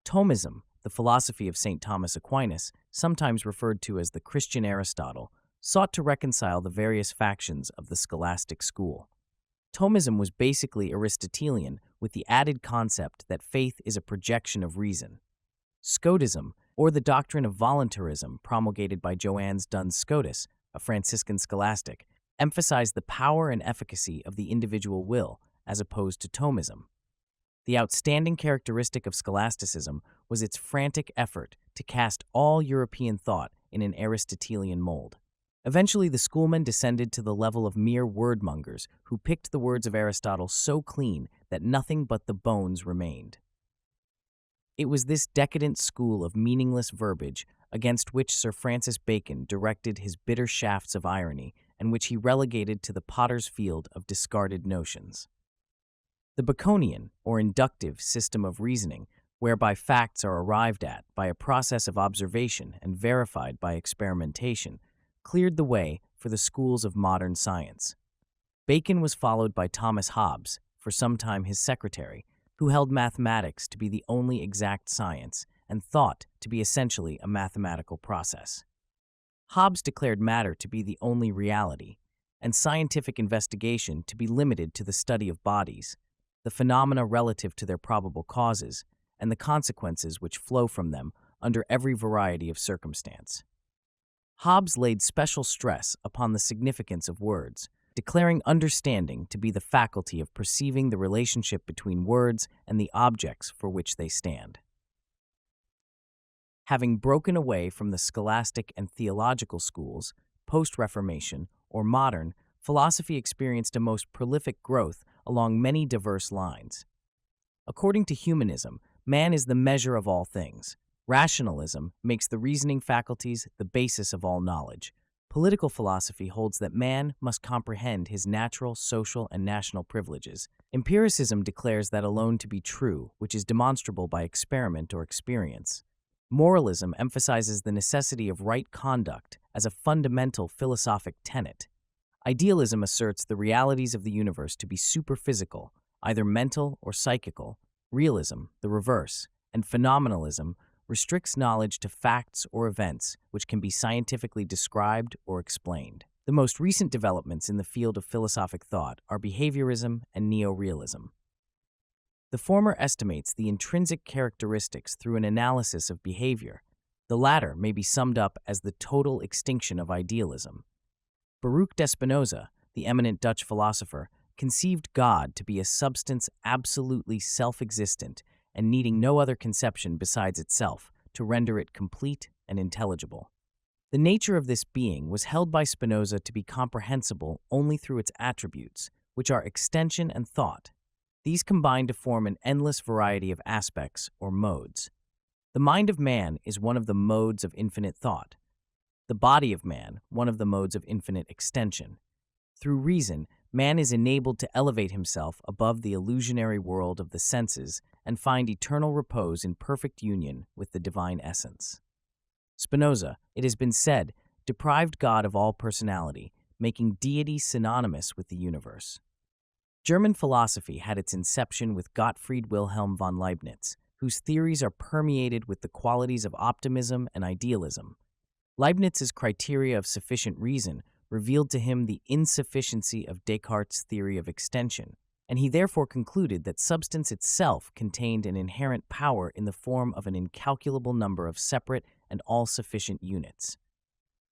Thomism, the philosophy of Saint Thomas Aquinas, sometimes referred to as the Christian Aristotle, sought to reconcile the various factions of the scholastic school. Thomism was basically Aristotelian, with the added concept that faith is a projection of reason. Scotism, or the doctrine of voluntarism promulgated by Joannes Duns Scotus, a Franciscan scholastic, emphasized the power and efficacy of the individual will, as opposed to Thomism. The outstanding characteristic of scholasticism was its frantic effort to cast all European thought in an Aristotelian mold. Eventually, the schoolmen descended to the level of mere wordmongers who picked the words of Aristotle so clean that nothing but the bones remained. It was this decadent school of meaningless verbiage against which Sir Francis Bacon directed his bitter shafts of irony and which he relegated to the potter's field of discarded notions. The Baconian, or inductive, system of reasoning, whereby facts are arrived at by a process of observation and verified by experimentation, cleared the way for the schools of modern science. Bacon was followed by Thomas Hobbes, for some time his secretary, who held mathematics to be the only exact science and thought to be essentially a mathematical process. Hobbes declared matter to be the only reality, and scientific investigation to be limited to the study of bodies, the phenomena relative to their probable causes, and the consequences which flow from them under every variety of circumstance. Hobbes laid special stress upon the significance of words, declaring understanding to be the faculty of perceiving the relationship between words and the objects for which they stand. Having broken away from the scholastic and theological schools, post-Reformation, or modern, philosophy experienced a most prolific growth along many diverse lines. According to humanism, man is the measure of all things. Rationalism makes the reasoning faculties the basis of all knowledge. Political philosophy holds that man must comprehend his natural, social, and national privileges. Empiricism declares that alone to be true, which is demonstrable by experiment or experience. Moralism emphasizes the necessity of right conduct as a fundamental philosophic tenet. Idealism asserts the realities of the universe to be superphysical, either mental or psychical. Realism, the reverse, and phenomenalism restricts knowledge to facts or events which can be scientifically described or explained. The most recent developments in the field of philosophic thought are behaviorism and neo-realism. The former estimates the intrinsic characteristics through an analysis of behavior. The latter may be summed up as the total extinction of idealism. Baruch de Spinoza, the eminent Dutch philosopher, conceived God to be a substance absolutely self-existent and needing no other conception besides itself to render it complete and intelligible. The nature of this being was held by Spinoza to be comprehensible only through its attributes, which are extension and thought. These combine to form an endless variety of aspects or modes. The mind of man is one of the modes of infinite thought. The body of man, one of the modes of infinite extension. Through reason, man is enabled to elevate himself above the illusionary world of the senses and find eternal repose in perfect union with the divine essence. Spinoza, it has been said, deprived God of all personality, making deity synonymous with the universe. German philosophy had its inception with Gottfried Wilhelm von Leibniz, whose theories are permeated with the qualities of optimism and idealism. Leibniz's criteria of sufficient reason revealed to him the insufficiency of Descartes' theory of extension, and he therefore concluded that substance itself contained an inherent power in the form of an incalculable number of separate and all-sufficient units.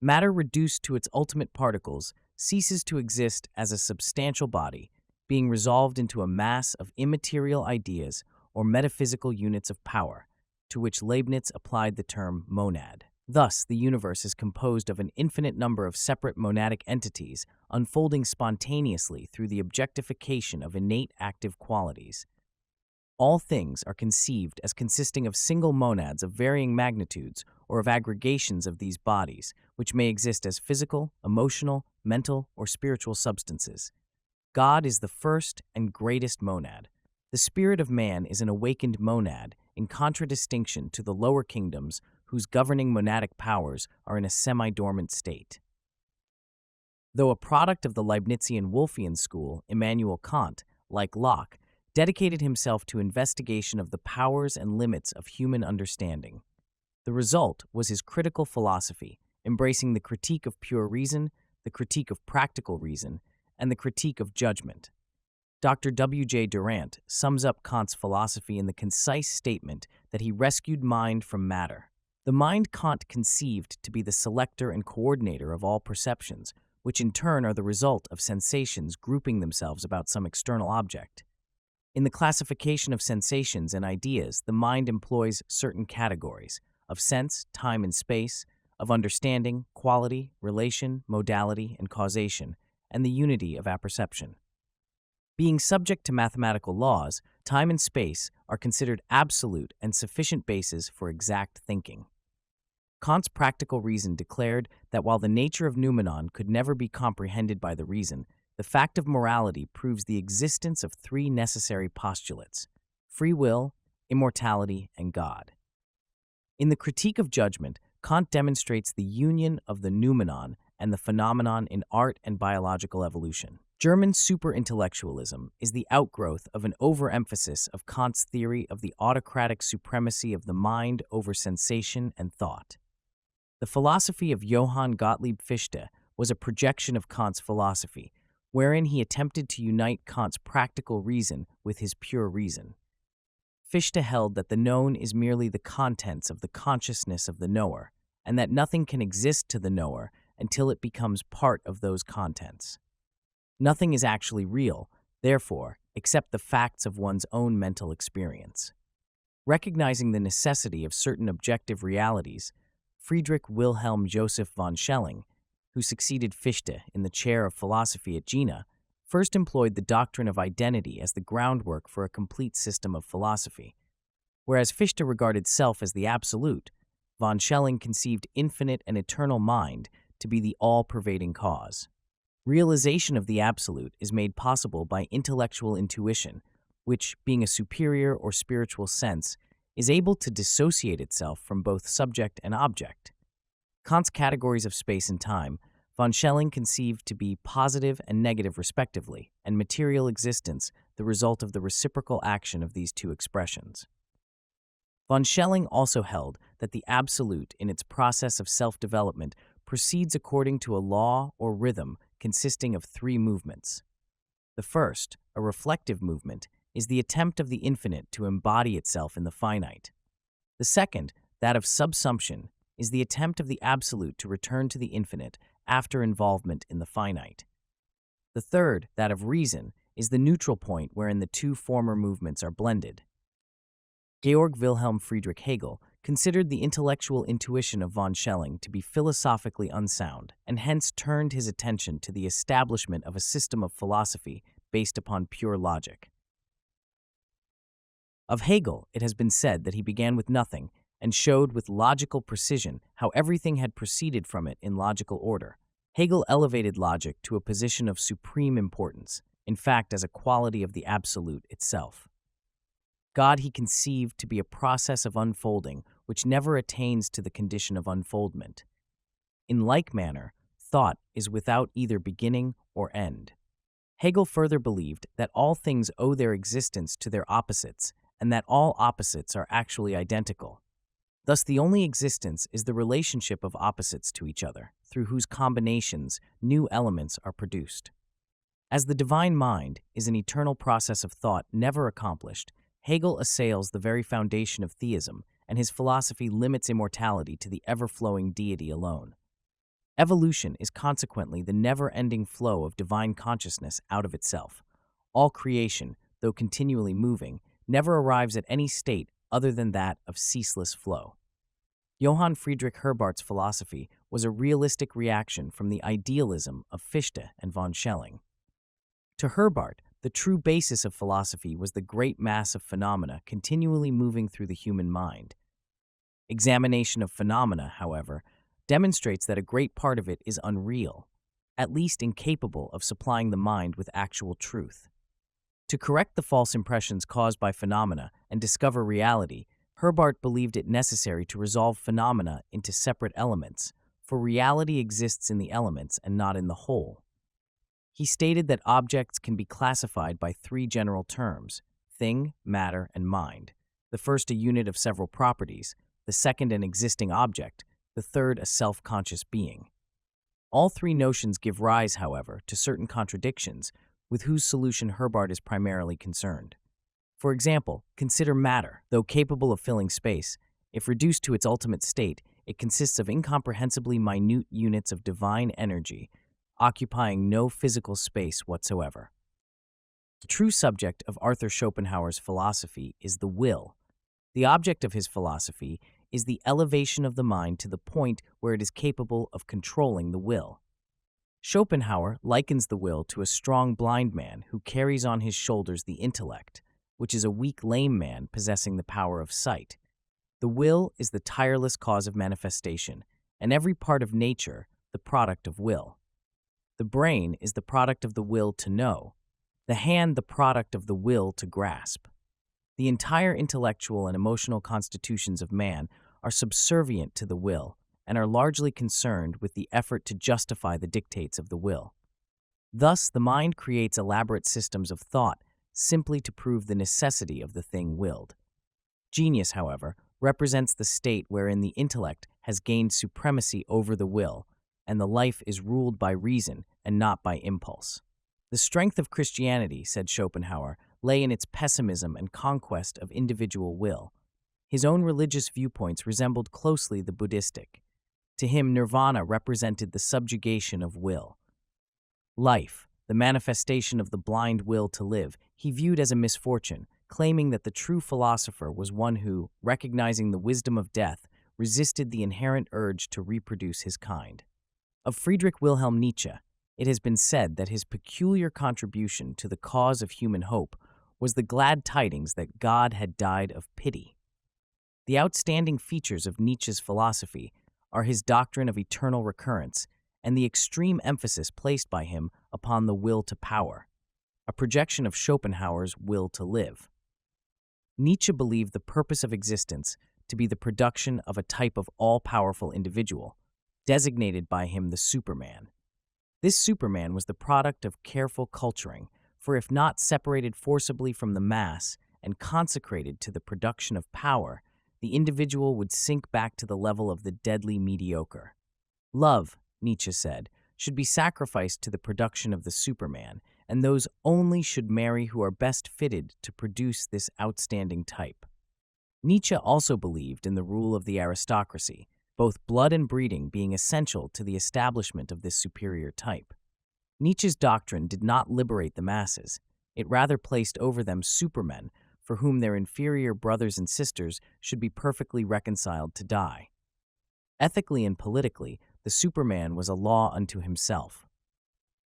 Matter reduced to its ultimate particles ceases to exist as a substantial body, being resolved into a mass of immaterial ideas or metaphysical units of power, to which Leibniz applied the term monad. Thus, the universe is composed of an infinite number of separate monadic entities unfolding spontaneously through the objectification of innate active qualities. All things are conceived as consisting of single monads of varying magnitudes or of aggregations of these bodies, which may exist as physical, emotional, mental, or spiritual substances. God is the first and greatest monad. The spirit of man is an awakened monad, in contradistinction to the lower kingdoms whose governing monadic powers are in a semi-dormant state. Though a product of the Leibnizian Wolffian school, Immanuel Kant, like Locke, dedicated himself to investigation of the powers and limits of human understanding. The result was his critical philosophy, embracing the critique of pure reason, the critique of practical reason, and the critique of judgment. Dr. W.J. Durant sums up Kant's philosophy in the concise statement that he rescued mind from matter. The mind Kant conceived to be the selector and coordinator of all perceptions, which in turn are the result of sensations grouping themselves about some external object. In the classification of sensations and ideas, the mind employs certain categories of sense, time, and space, of understanding, quality, relation, modality, and causation, and the unity of apperception. Being subject to mathematical laws, time and space are considered absolute and sufficient bases for exact thinking. Kant's practical reason declared that while the nature of noumenon could never be comprehended by the reason, the fact of morality proves the existence of three necessary postulates: free will, immortality, and God. In the Critique of Judgment, Kant demonstrates the union of the noumenon and the phenomenon in art and biological evolution. German superintellectualism is the outgrowth of an overemphasis of Kant's theory of the autocratic supremacy of the mind over sensation and thought. The philosophy of Johann Gottlieb Fichte was a projection of Kant's philosophy, wherein he attempted to unite Kant's practical reason with his pure reason. Fichte held that the known is merely the contents of the consciousness of the knower, and that nothing can exist to the knower until it becomes part of those contents. Nothing is actually real, therefore, except the facts of one's own mental experience. Recognizing the necessity of certain objective realities, Friedrich Wilhelm Joseph von Schelling, who succeeded Fichte in the chair of philosophy at Jena, first employed the doctrine of identity as the groundwork for a complete system of philosophy. Whereas Fichte regarded self as the absolute, von Schelling conceived infinite and eternal mind to be the all-pervading cause. Realization of the absolute is made possible by intellectual intuition, which, being a superior or spiritual sense, is able to dissociate itself from both subject and object. Kant's categories of space and time, von Schelling conceived to be positive and negative respectively, and material existence the result of the reciprocal action of these two expressions. Von Schelling also held that the absolute in its process of self-development proceeds according to a law or rhythm consisting of three movements. The first, a reflective movement, is the attempt of the infinite to embody itself in the finite. The second, that of subsumption, is the attempt of the absolute to return to the infinite after involvement in the finite. The third, that of reason, is the neutral point wherein the two former movements are blended. Georg Wilhelm Friedrich Hegel considered the intellectual intuition of von Schelling to be philosophically unsound, and hence turned his attention to the establishment of a system of philosophy based upon pure logic. Of Hegel, it has been said that he began with nothing and showed with logical precision how everything had proceeded from it in logical order. Hegel elevated logic to a position of supreme importance, in fact as a quality of the absolute itself. God he conceived to be a process of unfolding which never attains to the condition of unfoldment. In like manner, thought is without either beginning or end. Hegel further believed that all things owe their existence to their opposites, and that all opposites are actually identical. Thus, the only existence is the relationship of opposites to each other, through whose combinations new elements are produced. As the divine mind is an eternal process of thought never accomplished, Hegel assails the very foundation of theism, and his philosophy limits immortality to the ever-flowing deity alone. Evolution is consequently the never-ending flow of divine consciousness out of itself. All creation, though continually moving, never arrives at any state other than that of ceaseless flow. Johann Friedrich Herbart's philosophy was a realistic reaction from the idealism of Fichte and von Schelling. To Herbart, the true basis of philosophy was the great mass of phenomena continually moving through the human mind. Examination of phenomena, however, demonstrates that a great part of it is unreal, at least incapable of supplying the mind with actual truth. To correct the false impressions caused by phenomena and discover reality, Herbart believed it necessary to resolve phenomena into separate elements, for reality exists in the elements and not in the whole. He stated that objects can be classified by three general terms: thing, matter, and mind. The first a unit of several properties, the second an existing object, the third a self-conscious being. All three notions give rise, however, to certain contradictions, with whose solution Herbart is primarily concerned. For example, consider matter. Though capable of filling space, if reduced to its ultimate state, it consists of incomprehensibly minute units of divine energy, occupying no physical space whatsoever. The true subject of Arthur Schopenhauer's philosophy is the will. The object of his philosophy is the elevation of the mind to the point where it is capable of controlling the will. Schopenhauer likens the will to a strong blind man who carries on his shoulders the intellect, which is a weak lame man possessing the power of sight. The will is the tireless cause of manifestation, and every part of nature the product of will. The brain is the product of the will to know, the hand the product of the will to grasp. The entire intellectual and emotional constitutions of man are subservient to the will and are largely concerned with the effort to justify the dictates of the will. Thus, the mind creates elaborate systems of thought simply to prove the necessity of the thing willed. Genius, however, represents the state wherein the intellect has gained supremacy over the will, and the life is ruled by reason and not by impulse. The strength of Christianity, said Schopenhauer, lay in its pessimism and conquest of individual will. His own religious viewpoints resembled closely the Buddhistic. To him, nirvana represented the subjugation of will. Life, the manifestation of the blind will to live, he viewed as a misfortune, claiming that the true philosopher was one who, recognizing the wisdom of death, resisted the inherent urge to reproduce his kind. Of Friedrich Wilhelm Nietzsche, it has been said that his peculiar contribution to the cause of human hope was the glad tidings that God had died of pity. The outstanding features of Nietzsche's philosophy are his doctrine of eternal recurrence and the extreme emphasis placed by him upon the will to power, a projection of Schopenhauer's will to live. Nietzsche believed the purpose of existence to be the production of a type of all-powerful individual, designated by him the Superman. This Superman was the product of careful culturing, for if not separated forcibly from the mass and consecrated to the production of power, the individual would sink back to the level of the deadly mediocre. Love, Nietzsche said, should be sacrificed to the production of the Superman, and those only should marry who are best fitted to produce this outstanding type. Nietzsche also believed in the rule of the aristocracy, both blood and breeding being essential to the establishment of this superior type. Nietzsche's doctrine did not liberate the masses. It rather placed over them supermen for whom their inferior brothers and sisters should be perfectly reconciled to die. Ethically and politically, the Superman was a law unto himself.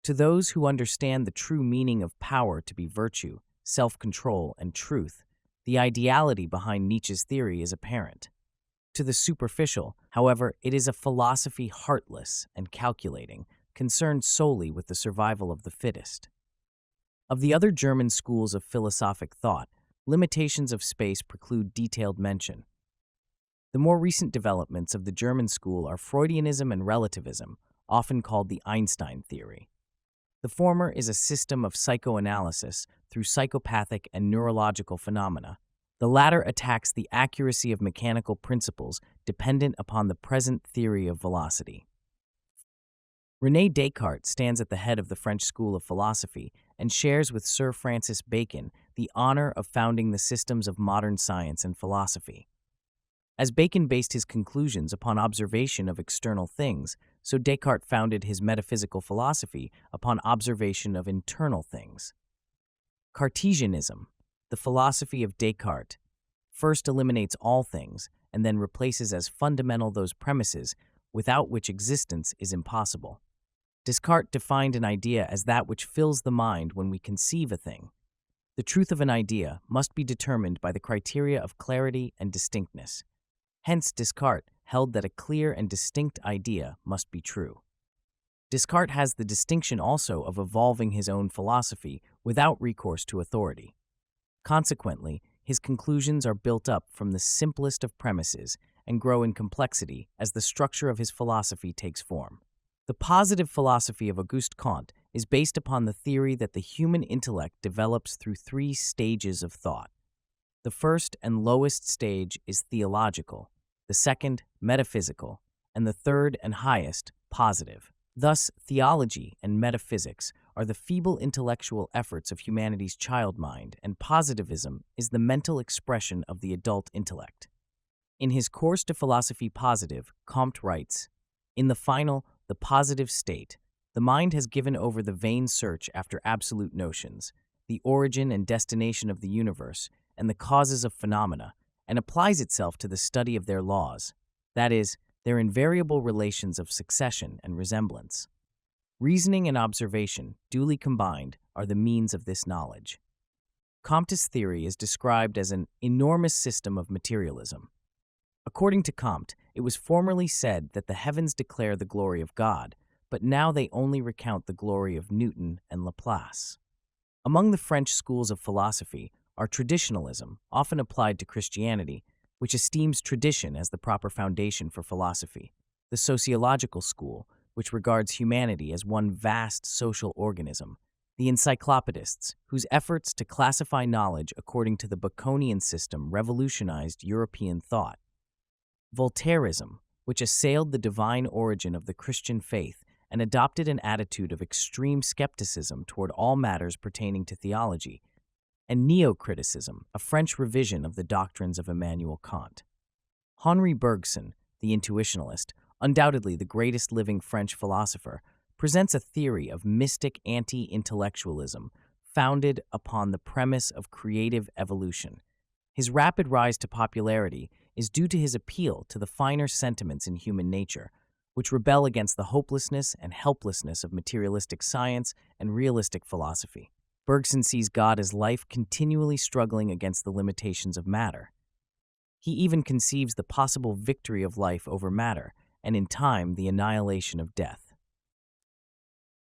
To those who understand the true meaning of power to be virtue, self-control, and truth, the ideality behind Nietzsche's theory is apparent. To the superficial, however, it is a philosophy heartless and calculating, concerned solely with the survival of the fittest. Of the other German schools of philosophic thought, limitations of space preclude detailed mention. The more recent developments of the German school are Freudianism and relativism, often called the Einstein theory. The former is a system of psychoanalysis through psychopathic and neurological phenomena. The latter attacks the accuracy of mechanical principles dependent upon the present theory of velocity. René Descartes stands at the head of the French school of philosophy and shares with Sir Francis Bacon the honor of founding the systems of modern science and philosophy. As Bacon based his conclusions upon observation of external things, so Descartes founded his metaphysical philosophy upon observation of internal things. Cartesianism, the philosophy of Descartes, first eliminates all things and then replaces as fundamental those premises without which existence is impossible. Descartes defined an idea as that which fills the mind when we conceive a thing. The truth of an idea must be determined by the criteria of clarity and distinctness. Hence, Descartes held that a clear and distinct idea must be true. Descartes has the distinction also of evolving his own philosophy without recourse to authority. Consequently, his conclusions are built up from the simplest of premises and grow in complexity as the structure of his philosophy takes form. The positive philosophy of Auguste Comte is based upon the theory that the human intellect develops through three stages of thought. The first and lowest stage is theological, the second, metaphysical, and the third and highest, positive. Thus, theology and metaphysics are the feeble intellectual efforts of humanity's child mind, and positivism is the mental expression of the adult intellect. In his Course de Philosophie Positive, Comte writes, "In the final, the positive state, the mind has given over the vain search after absolute notions, the origin and destination of the universe, and the causes of phenomena, and applies itself to the study of their laws, that is, their invariable relations of succession and resemblance. Reasoning and observation, duly combined, are the means of this knowledge." Comte's theory is described as an enormous system of materialism. According to Comte, it was formerly said that the heavens declare the glory of God, but now they only recount the glory of Newton and Laplace. Among the French schools of philosophy are traditionalism, often applied to Christianity, which esteems tradition as the proper foundation for philosophy, the sociological school, which regards humanity as one vast social organism. The encyclopedists, whose efforts to classify knowledge according to the Baconian system revolutionized European thought. Voltairism, which assailed the divine origin of the Christian faith and adopted an attitude of extreme skepticism toward all matters pertaining to theology. And Neo-criticism, a French revision of the doctrines of Immanuel Kant. Henri Bergson, the intuitionalist, undoubtedly the greatest living French philosopher, presents a theory of mystic anti-intellectualism founded upon the premise of creative evolution. His rapid rise to popularity is due to his appeal to the finer sentiments in human nature, which rebel against the hopelessness and helplessness of materialistic science and realistic philosophy. Bergson sees God as life continually struggling against the limitations of matter. He even conceives the possible victory of life over matter, and in time, the annihilation of death.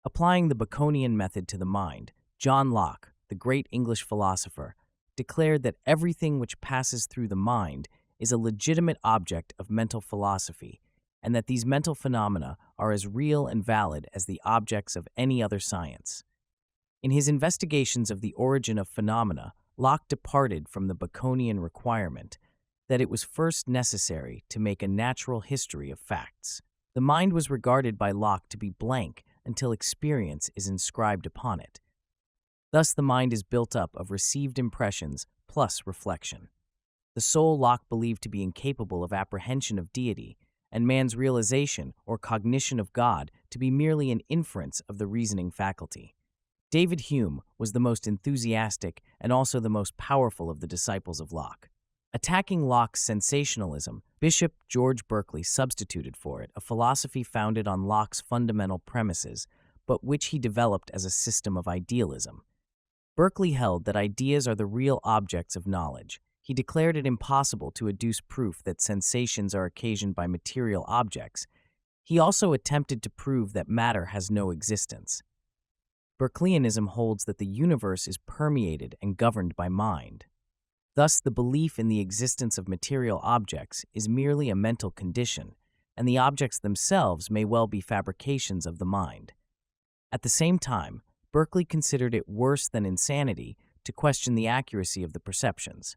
Applying the Baconian method to the mind, John Locke, the great English philosopher, declared that everything which passes through the mind is a legitimate object of mental philosophy, and that these mental phenomena are as real and valid as the objects of any other science. In his investigations of the origin of phenomena, Locke departed from the Baconian requirement that it was first necessary to make a natural history of facts. The mind was regarded by Locke to be blank until experience is inscribed upon it. Thus, the mind is built up of received impressions plus reflection. The soul Locke believed to be incapable of apprehension of deity, and man's realization or cognition of God to be merely an inference of the reasoning faculty. David Hume was the most enthusiastic and also the most powerful of the disciples of Locke. Attacking Locke's sensationalism, Bishop George Berkeley substituted for it a philosophy founded on Locke's fundamental premises, but which he developed as a system of idealism. Berkeley held that ideas are the real objects of knowledge. He declared it impossible to adduce proof that sensations are occasioned by material objects. He also attempted to prove that matter has no existence. Berkeleyanism holds that the universe is permeated and governed by mind. Thus, the belief in the existence of material objects is merely a mental condition, and the objects themselves may well be fabrications of the mind. At the same time, Berkeley considered it worse than insanity to question the accuracy of the perceptions.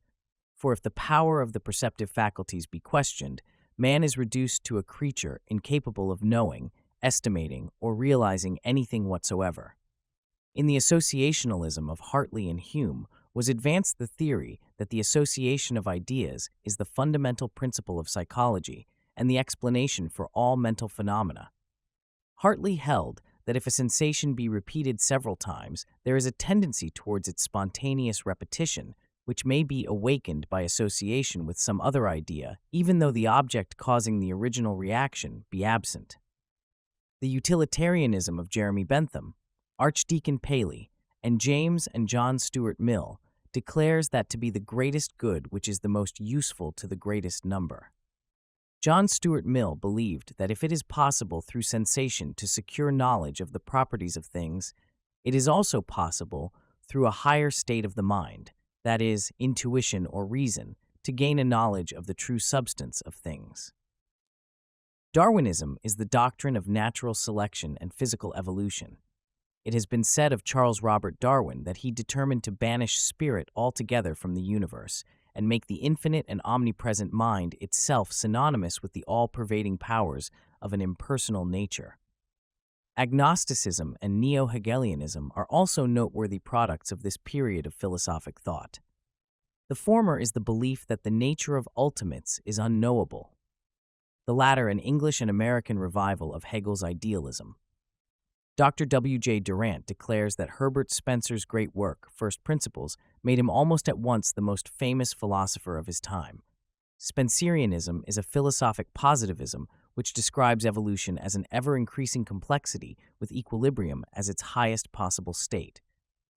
For if the power of the perceptive faculties be questioned, man is reduced to a creature incapable of knowing, estimating, or realizing anything whatsoever. In the associationalism of Hartley and Hume was advanced the theory that the association of ideas is the fundamental principle of psychology and the explanation for all mental phenomena. Hartley held that if a sensation be repeated several times, there is a tendency towards its spontaneous repetition, which may be awakened by association with some other idea, even though the object causing the original reaction be absent. The utilitarianism of Jeremy Bentham, Archdeacon Paley, and James and John Stuart Mill declares that to be the greatest good which is the most useful to the greatest number. John Stuart Mill believed that if it is possible through sensation to secure knowledge of the properties of things, it is also possible through a higher state of the mind, that is, intuition or reason, to gain a knowledge of the true substance of things. Darwinism is the doctrine of natural selection and physical evolution. It has been said of Charles Robert Darwin that he determined to banish spirit altogether from the universe and make the infinite and omnipresent mind itself synonymous with the all-pervading powers of an impersonal nature. Agnosticism and Neo-Hegelianism are also noteworthy products of this period of philosophic thought. The former is the belief that the nature of ultimates is unknowable. The latter an English and American revival of Hegel's idealism. Dr. W.J. Durant declares that Herbert Spencer's great work, First Principles, made him almost at once the most famous philosopher of his time. Spencerianism is a philosophic positivism which describes evolution as an ever-increasing complexity with equilibrium as its highest possible state.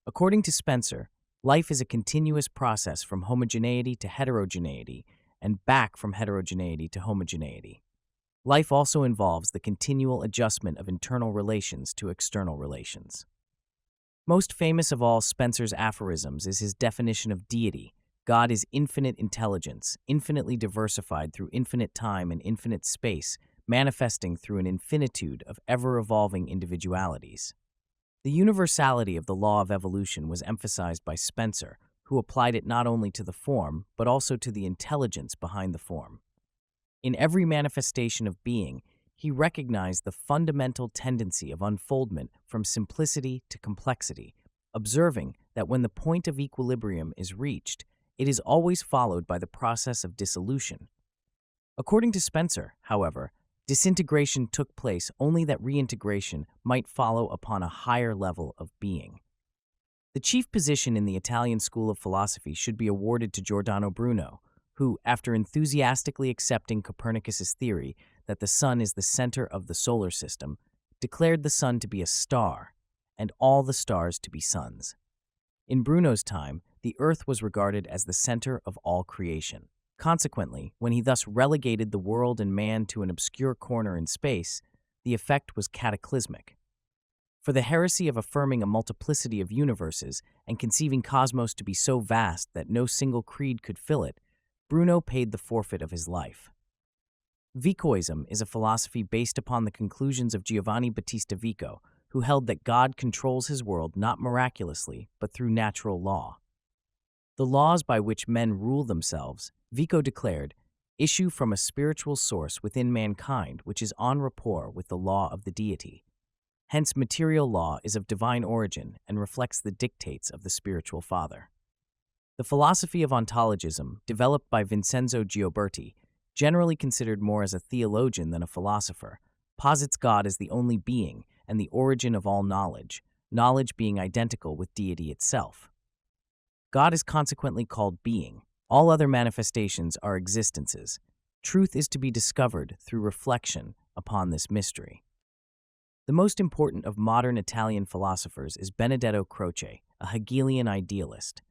According to Spencer, life is a continuous process from homogeneity to heterogeneity and back from heterogeneity to homogeneity. Life also involves the continual adjustment of internal relations to external relations. Most famous of all Spencer's aphorisms is his definition of deity. God is infinite intelligence, infinitely diversified through infinite time and infinite space, manifesting through an infinitude of ever-evolving individualities. The universality of the law of evolution was emphasized by Spencer, who applied it not only to the form, but also to the intelligence behind the form. In every manifestation of being, he recognized the fundamental tendency of unfoldment from simplicity to complexity, observing that when the point of equilibrium is reached, it is always followed by the process of dissolution. According to Spencer, however, disintegration took place only that reintegration might follow upon a higher level of being. The chief position in the Italian school of philosophy should be awarded to Giordano Bruno, who, after enthusiastically accepting Copernicus's theory that the sun is the center of the solar system, declared the sun to be a star, and all the stars to be suns. In Bruno's time, the earth was regarded as the center of all creation. Consequently, when he thus relegated the world and man to an obscure corner in space, the effect was cataclysmic. For the heresy of affirming a multiplicity of universes and conceiving cosmos to be so vast that no single creed could fill it, Bruno paid the forfeit of his life. Vicoism is a philosophy based upon the conclusions of Giovanni Battista Vico, who held that God controls his world not miraculously, but through natural law. The laws by which men rule themselves, Vico declared, issue from a spiritual source within mankind which is en rapport with the law of the deity. Hence, material law is of divine origin and reflects the dictates of the spiritual Father. The philosophy of ontologism, developed by Vincenzo Gioberti, generally considered more as a theologian than a philosopher, posits God as the only being and the origin of all knowledge, knowledge being identical with deity itself. God is consequently called being. All other manifestations are existences. Truth is to be discovered through reflection upon this mystery. The most important of modern Italian philosophers is Benedetto Croce, a Hegelian idealist.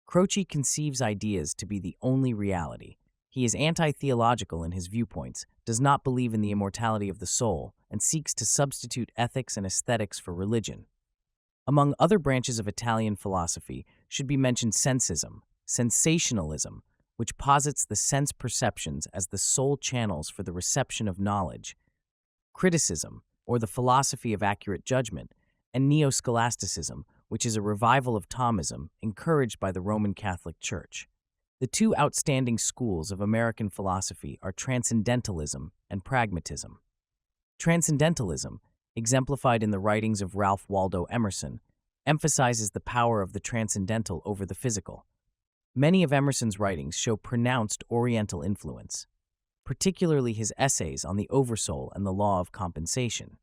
Croce conceives ideas to be the only reality. He is anti-theological in his viewpoints, does not believe in the immortality of the soul, and seeks to substitute ethics and aesthetics for religion. Among other branches of Italian philosophy should be mentioned sensism, sensationalism, which posits the sense perceptions as the sole channels for the reception of knowledge, criticism, or the philosophy of accurate judgment, and neo-scholasticism, which is a revival of Thomism encouraged by the Roman Catholic Church. The two outstanding schools of American philosophy are transcendentalism and pragmatism. Transcendentalism, exemplified in the writings of Ralph Waldo Emerson, emphasizes the power of the transcendental over the physical. Many of Emerson's writings show pronounced Oriental influence, particularly his essays on the oversoul and the law of compensation.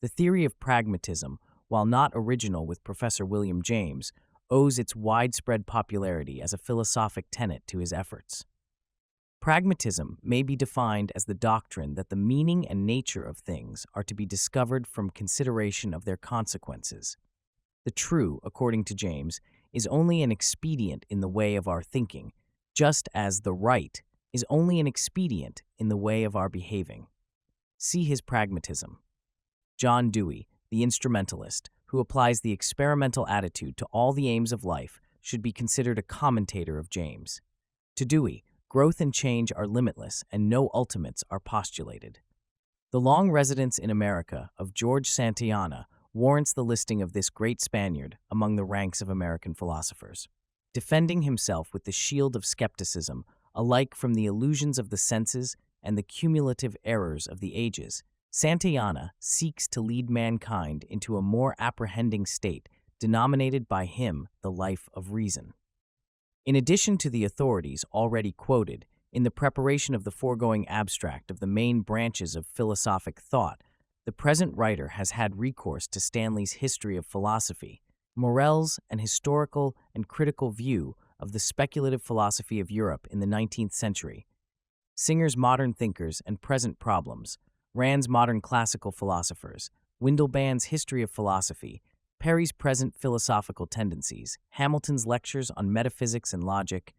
The theory of pragmatism, while not original with Professor William James, owes its widespread popularity as a philosophic tenet to his efforts. Pragmatism may be defined as the doctrine that the meaning and nature of things are to be discovered from consideration of their consequences. The true, according to James, is only an expedient in the way of our thinking, just as the right is only an expedient in the way of our behaving. See his pragmatism. John Dewey, the instrumentalist, who applies the experimental attitude to all the aims of life, should be considered a commentator of James. To Dewey, growth and change are limitless and no ultimates are postulated. The long residence in America of George Santayana warrants the listing of this great Spaniard among the ranks of American philosophers. Defending himself with the shield of skepticism, alike from the illusions of the senses and the cumulative errors of the ages, Santayana seeks to lead mankind into a more apprehending state, denominated by him the life of reason. In addition to the authorities already quoted, in the preparation of the foregoing abstract of the main branches of philosophic thought, the present writer has had recourse to Stanley's History of Philosophy, Morel's An Historical and Critical View of the Speculative Philosophy of Europe in the 19th Century, Singer's Modern Thinkers and Present Problems, Rand's Modern Classical Philosophers, Windelband's History of Philosophy, Perry's Present Philosophical Tendencies, Hamilton's Lectures on Metaphysics and Logic,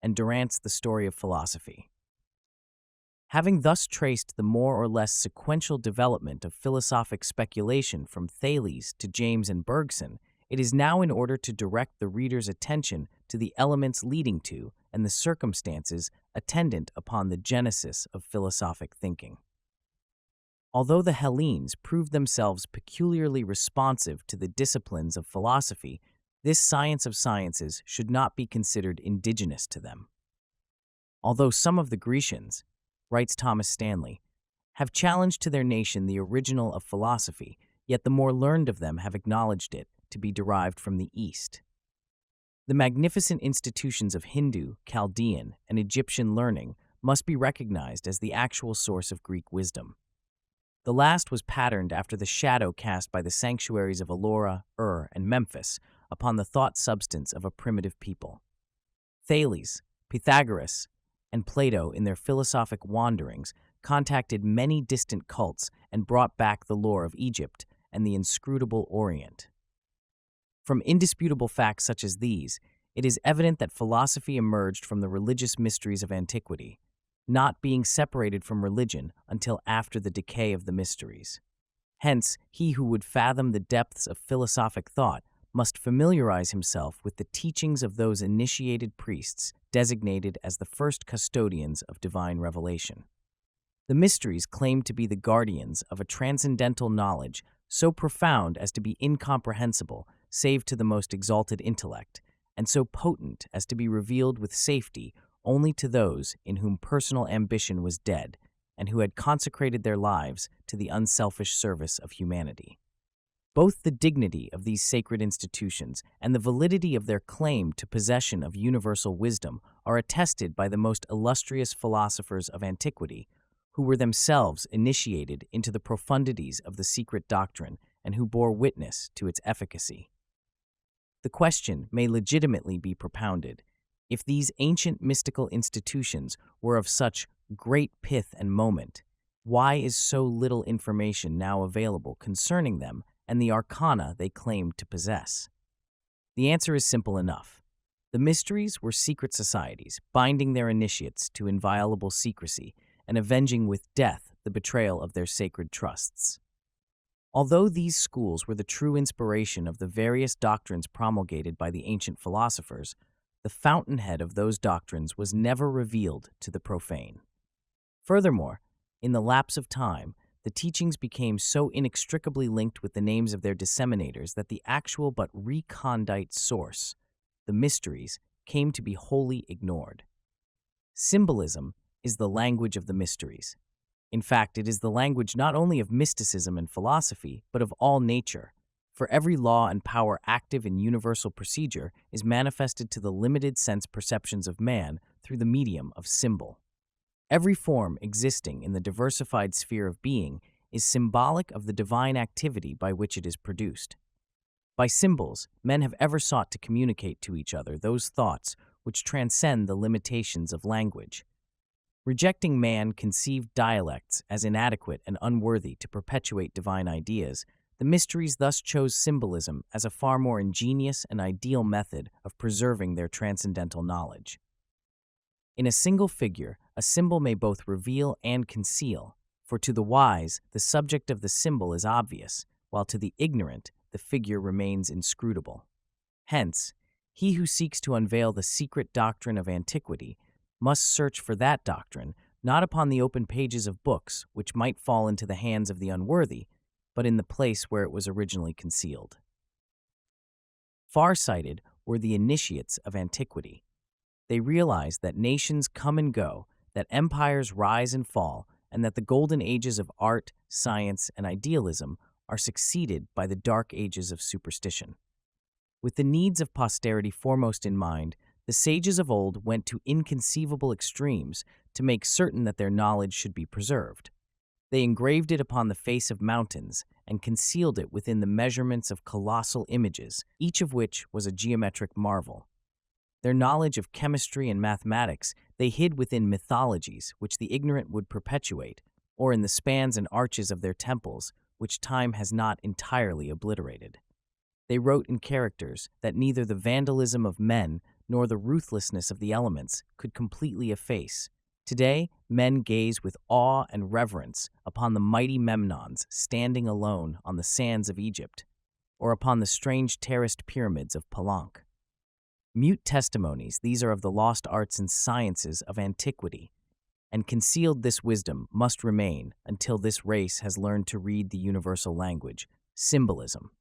and Durant's The Story of Philosophy. Having thus traced the more or less sequential development of philosophic speculation from Thales to James and Bergson, it is now in order to direct the reader's attention to the elements leading to and the circumstances attendant upon the genesis of philosophic thinking. Although the Hellenes proved themselves peculiarly responsive to the disciplines of philosophy, this science of sciences should not be considered indigenous to them. Although some of the Grecians, writes Thomas Stanley, have challenged to their nation the original of philosophy, yet the more learned of them have acknowledged it to be derived from the East. The magnificent institutions of Hindu, Chaldean, and Egyptian learning must be recognized as the actual source of Greek wisdom. The last was patterned after the shadow cast by the sanctuaries of Ellora, and Memphis upon the thought substance of a primitive people. Thales, Pythagoras, and Plato in their philosophic wanderings contacted many distant cults and brought back the lore of Egypt and the inscrutable Orient. From indisputable facts such as these, it is evident that philosophy emerged from the religious mysteries of antiquity, not being separated from religion until after the decay of the mysteries. Hence, he who would fathom the depths of philosophic thought must familiarize himself with the teachings of those initiated priests designated as the first custodians of divine revelation. The mysteries claim to be the guardians of a transcendental knowledge so profound as to be incomprehensible save to the most exalted intellect, and so potent as to be revealed with safety only to those in whom personal ambition was dead and who had consecrated their lives to the unselfish service of humanity. Both the dignity of these sacred institutions and the validity of their claim to possession of universal wisdom are attested by the most illustrious philosophers of antiquity, who were themselves initiated into the profundities of the secret doctrine and who bore witness to its efficacy. The question may legitimately be propounded: if these ancient mystical institutions were of such great pith and moment, why is so little information now available concerning them and the arcana they claimed to possess? The answer is simple enough. The mysteries were secret societies, binding their initiates to inviolable secrecy and avenging with death the betrayal of their sacred trusts. Although these schools were the true inspiration of the various doctrines promulgated by the ancient philosophers, the fountainhead of those doctrines was never revealed to the profane. Furthermore, in the lapse of time, the teachings became so inextricably linked with the names of their disseminators that the actual but recondite source, the mysteries, came to be wholly ignored. Symbolism is the language of the mysteries. In fact, it is the language not only of mysticism and philosophy, but of all nature, for every law and power active in universal procedure is manifested to the limited sense perceptions of man through the medium of symbol. Every form existing in the diversified sphere of being is symbolic of the divine activity by which it is produced. By symbols, men have ever sought to communicate to each other those thoughts which transcend the limitations of language. Rejecting man-conceived dialects as inadequate and unworthy to perpetuate divine ideas, the mysteries thus chose symbolism as a far more ingenious and ideal method of preserving their transcendental knowledge. In a single figure, a symbol may both reveal and conceal, for to the wise, the subject of the symbol is obvious, while to the ignorant, the figure remains inscrutable. Hence, he who seeks to unveil the secret doctrine of antiquity must search for that doctrine not upon the open pages of books, which might fall into the hands of the unworthy, but in the place where it was originally concealed. Far-sighted were the initiates of antiquity. They realized that nations come and go, that empires rise and fall, and that the golden ages of art, science, and idealism are succeeded by the dark ages of superstition. With the needs of posterity foremost in mind, the sages of old went to inconceivable extremes to make certain that their knowledge should be preserved. They engraved it upon the face of mountains and concealed it within the measurements of colossal images, each of which was a geometric marvel. Their knowledge of chemistry and mathematics they hid within mythologies which the ignorant would perpetuate, or in the spans and arches of their temples, which time has not entirely obliterated. They wrote in characters that neither the vandalism of men nor the ruthlessness of the elements could completely efface. Today, men gaze with awe and reverence upon the mighty Memnons standing alone on the sands of Egypt, or upon the strange terraced pyramids of Palenque. Mute testimonies, these are of the lost arts and sciences of antiquity, and concealed this wisdom must remain until this race has learned to read the universal language, symbolism.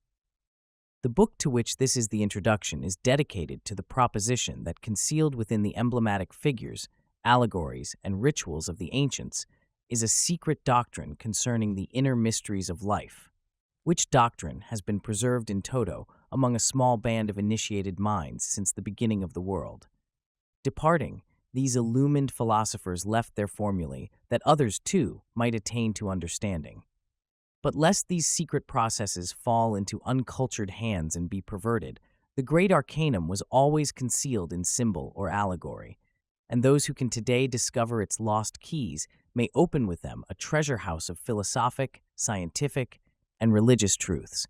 The book to which this is the introduction is dedicated to the proposition that concealed within the emblematic figures, allegories, and rituals of the ancients is a secret doctrine concerning the inner mysteries of life, which doctrine has been preserved in toto among a small band of initiated minds since the beginning of the world. Departing, these illumined philosophers left their formulae that others, too, might attain to understanding. But lest these secret processes fall into uncultured hands and be perverted, the great arcanum was always concealed in symbol or allegory, and those who can today discover its lost keys may open with them a treasure house of philosophic, scientific, and religious truths.